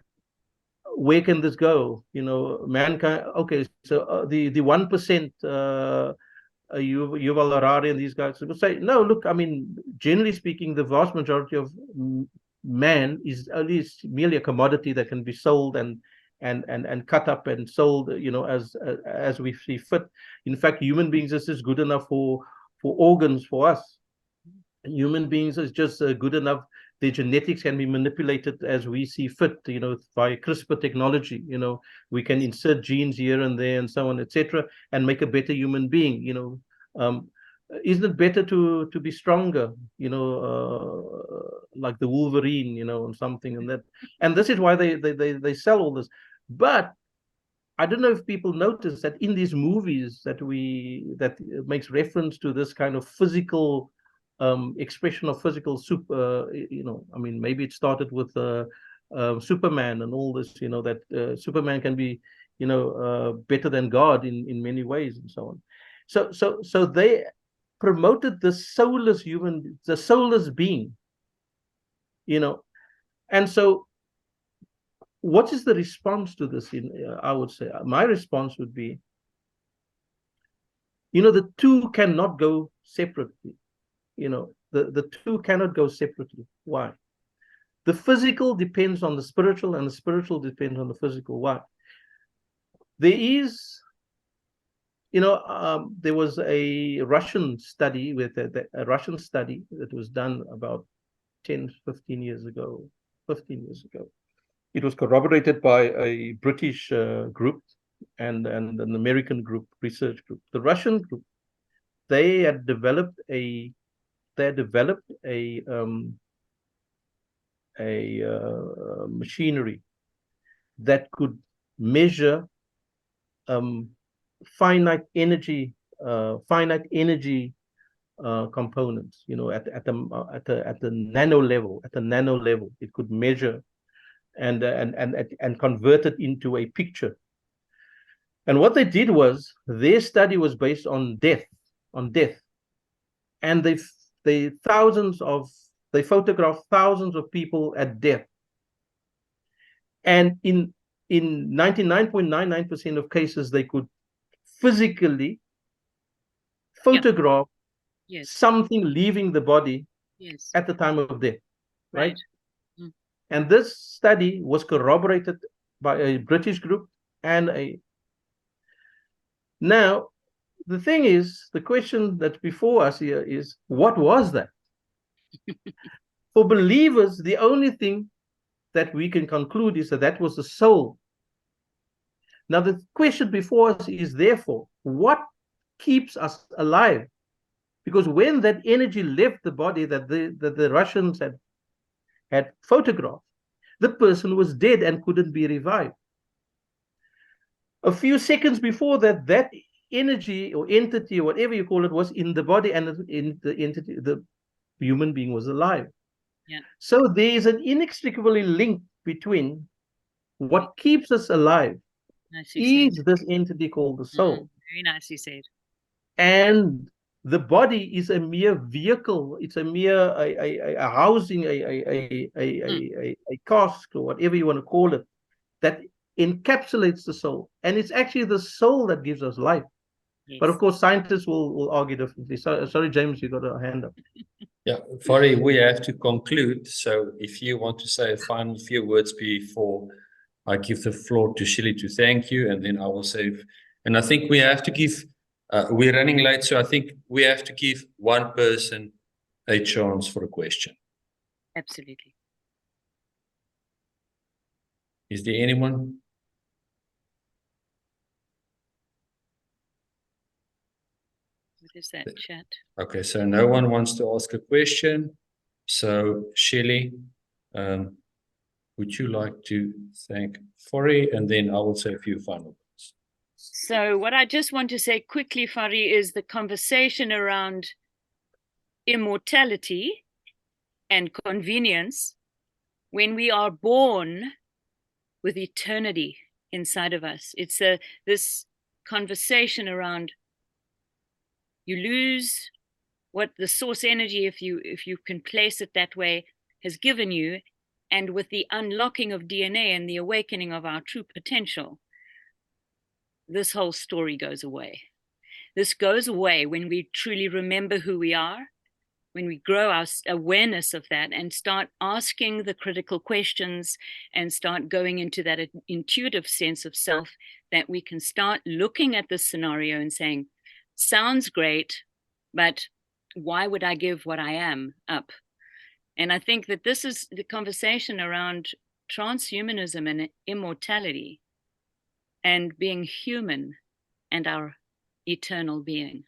where can this go? Mankind. Okay, so the 1%, Yuval Harari and these guys would say, no, look, I mean, generally speaking, the vast majority of man is at least merely a commodity that can be sold and cut up and sold, as we see fit. In fact, human beings is just good enough for organs for us. Human beings is just good enough. Their genetics can be manipulated as we see fit, via CRISPR technology. We can insert genes here and there and so on, etc., and make a better human being. isn't it better to be stronger, like the Wolverine, and something, and this is why they sell all this. But I don't know if people notice that in these movies that makes reference to this kind of physical expression of physical super, I mean, maybe it started with Superman and all this, that Superman can be, better than God in many ways and so on. So they promoted the soulless being, and so what is the response to this? I would say my response would be, the two cannot go separately. The two cannot go separately. Why? The physical depends on the spiritual, and the spiritual depends on the physical. Why? There is, there was a Russian study that was done about 10, 15 years ago. 15 years ago. It was corroborated by a British group and an American group, research group. The Russian group, they had developed a machinery that could measure finite energy components. At the nano level. At the nano level, it could measure and convert it into a picture. And what they did was, their study was based on death, and they photographed thousands of people at death, and in 99.99% of cases, they could physically photograph something leaving the body at the time of death, right? Mm. And this study was corroborated by a British group and Now, the thing is, the question that's before us here is, what was that? For believers, the only thing that we can conclude is that was the soul. Now, the question before us is, therefore, what keeps us alive? Because when that energy left the body that the Russians had photographed, the person was dead and couldn't be revived. A few seconds before that, that energy or entity or whatever you call it was in the body, and in the entity, the human being was alive. Yeah. So there is an inextricably link between what keeps us alive is this entity called the soul. Very nicely said. And the body is a mere vehicle. It's a mere a housing, a cask, or whatever you want to call it, that encapsulates the soul. And it's actually the soul that gives us life. Yes. But of course, scientists will argue differently. Sorry, James, you got a hand up. Yeah, Fari, we have to conclude. So if you want to say a final few words before I give the floor to Shelley to thank you, and then I will say, and I think we have to give, we're running late, so I think we have to give one person a chance for a question. Absolutely. Is there anyone? What is that chat? Okay, so no one wants to ask a question. So Shelley, would you like to thank Fari, and then I will say a few final words. So what I just want to say quickly, Fari, is the conversation around immortality and convenience. When we are born with eternity inside of us, it's this conversation around you lose what the source energy, if you can place it that way, has given you, and with the unlocking of DNA and the awakening of our true potential, this whole story goes away. This goes away when we truly remember who we are, when we grow our awareness of that and start asking the critical questions and start going into that intuitive sense of self, that we can start looking at this scenario and saying, sounds great, but why would I give what I am up? And I think that this is the conversation around transhumanism and immortality and being human and our eternal being.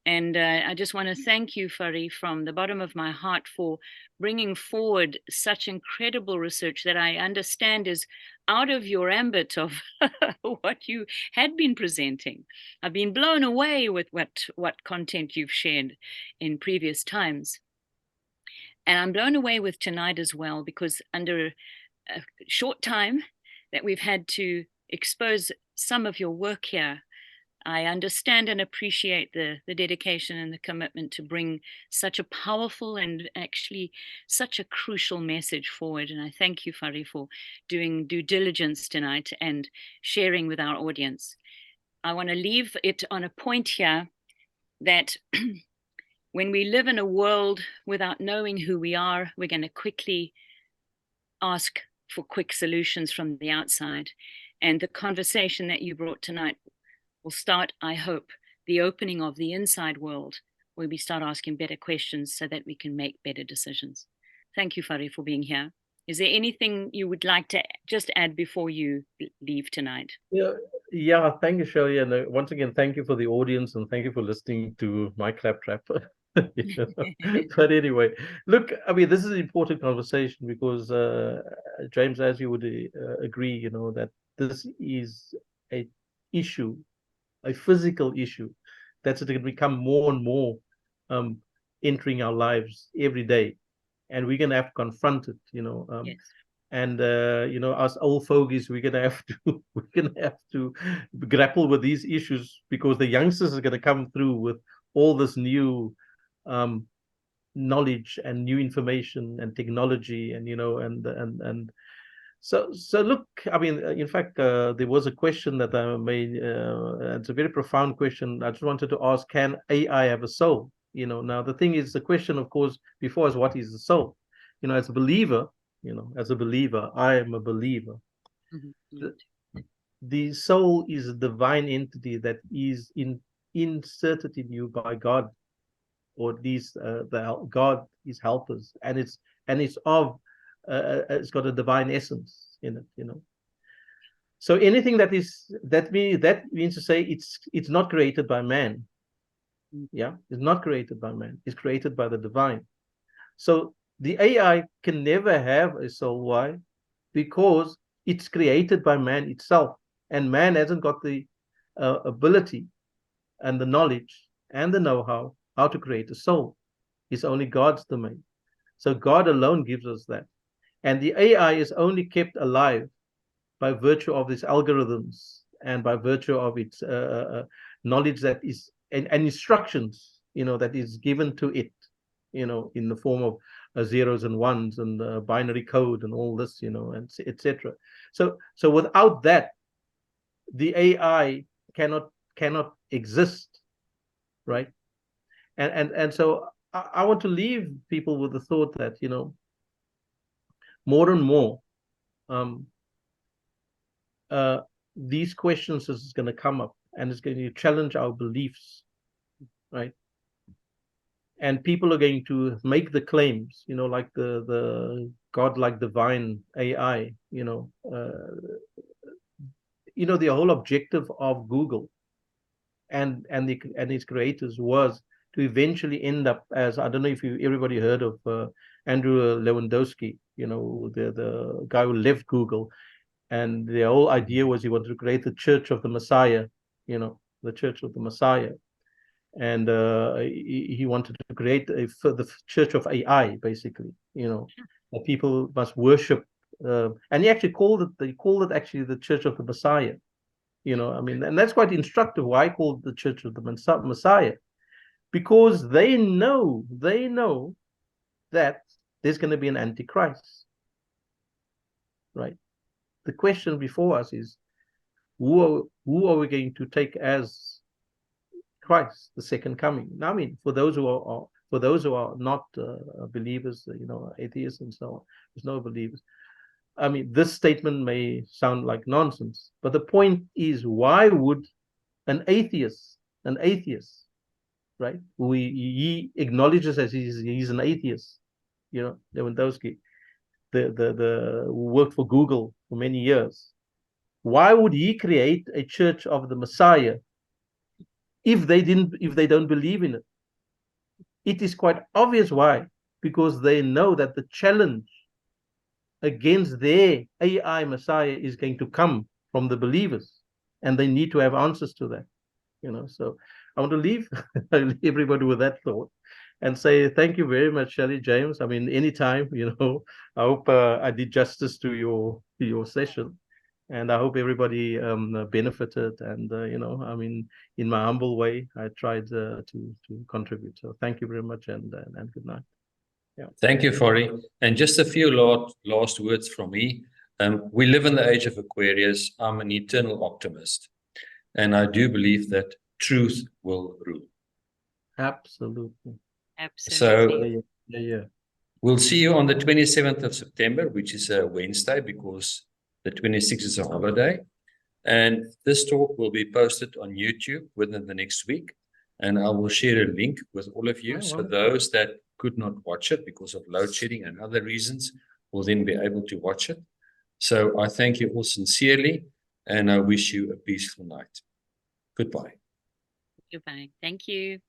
And I just want to thank you, Fari, from the bottom of my heart for bringing forward such incredible research that I understand is out of your ambit of what you had been presenting. I've been blown away with what content you've shared in previous times. And I'm blown away with tonight as well, because under a short time that we've had to expose some of your work here, I understand and appreciate the dedication and the commitment to bring such a powerful and actually such a crucial message forward. And I thank you, Fari, for doing due diligence tonight and sharing with our audience. I want to leave it on a point here that when we live in a world without knowing who we are, we're going to quickly ask for quick solutions from the outside. And the conversation that you brought tonight will start, I hope, the opening of the inside world, where we start asking better questions so that we can make better decisions. Thank you, Fari, for being here. Is there anything you would like to just add before you leave tonight? Yeah, thank you, Shelley. And once again, thank you for the audience and thank you for listening to my claptrap. But anyway, look, I mean, this is an important conversation because, James, as you would agree, you know, that this is a issue, a physical issue that's going to become more and more entering our lives every day. And we're going to have to confront it, you know. Yes. And you know, us old fogies, we're gonna have to grapple with these issues because the youngsters are gonna come through with all this new knowledge and new information and technology, and you know, and so look, I mean, in fact, there was a question that I made. It's a very profound question. I just wanted to ask: can AI have a soul? You know, now the thing is, the question, of course, before is what is the soul? You know, as a believer, I am a believer. Mm-hmm. The soul is a divine entity that is inserted in you by God, or at least God is helpers, and it's it's got a divine essence in it, you know. So anything that means to say it's not created by man. Yeah, it's not created by man. It's created by the divine. So the AI can never have a soul. Why? Because it's created by man itself, and man hasn't got the ability and the knowledge and the know-how how to create a soul. It's only God's domain. So God alone gives us that. And the AI is only kept alive by virtue of its algorithms and by virtue of its knowledge that is and instructions, you know, that is given to it, you know, in the form of zeros and ones and binary code and all this, you know, and etc. So without that, the AI cannot exist, right? And so I want to leave people with the thought that, you know, more and more, these questions is going to come up and it's going to challenge our beliefs, right? And people are going to make the claims, you know, like the godlike divine AI, the whole objective of Google and its creators was to eventually end up as, I don't know if everybody heard of Andrew Lewandowski, you know, the guy who left Google, and the whole idea was he wanted to create the Church of the Messiah, you know, the Church of the Messiah. And he wanted to create the Church of AI, basically, you know, that people must worship. And he actually called it actually the Church of the Messiah, you know. I mean, and that's quite instructive. Why called the Church of the Messiah? Because they know that there's going to be an antichrist, right? The question before us is, who are we going to take as Christ, the second coming? Now, I mean, for those who are not believers, you know, atheists and so on, there's no believers. I mean, this statement may sound like nonsense, but the point is, why would an atheist, right, who he acknowledges as he's an atheist, you know, Lewandowski, who worked for Google for many years, why would he create a Church of the Messiah if they don't believe in it. It is quite obvious why, because they know that the challenge against their AI Messiah is going to come from the believers, and they need to have answers to that. So I want to leave everybody with that thought and say thank you very much, Shelley, James. I mean, anytime, I hope I did justice to your session, and I hope everybody benefited. And I mean, in my humble way, I tried to contribute. So thank you very much, and good night. Yeah. Thank you, Fori. And just a few last words from me. We live in the age of Aquarius. I'm an eternal optimist, and I do believe that truth will rule. Absolutely. Absolutely. So Yeah. we'll see you on the 27th of September, which is a Wednesday, because the 26th is a holiday. And this talk will be posted on YouTube within the next week. And I will share a link with all of you. So those that could not watch it because of load shedding and other reasons will then be able to watch it. So I thank you all sincerely, and I wish you a peaceful night. Goodbye. Goodbye. Thank you.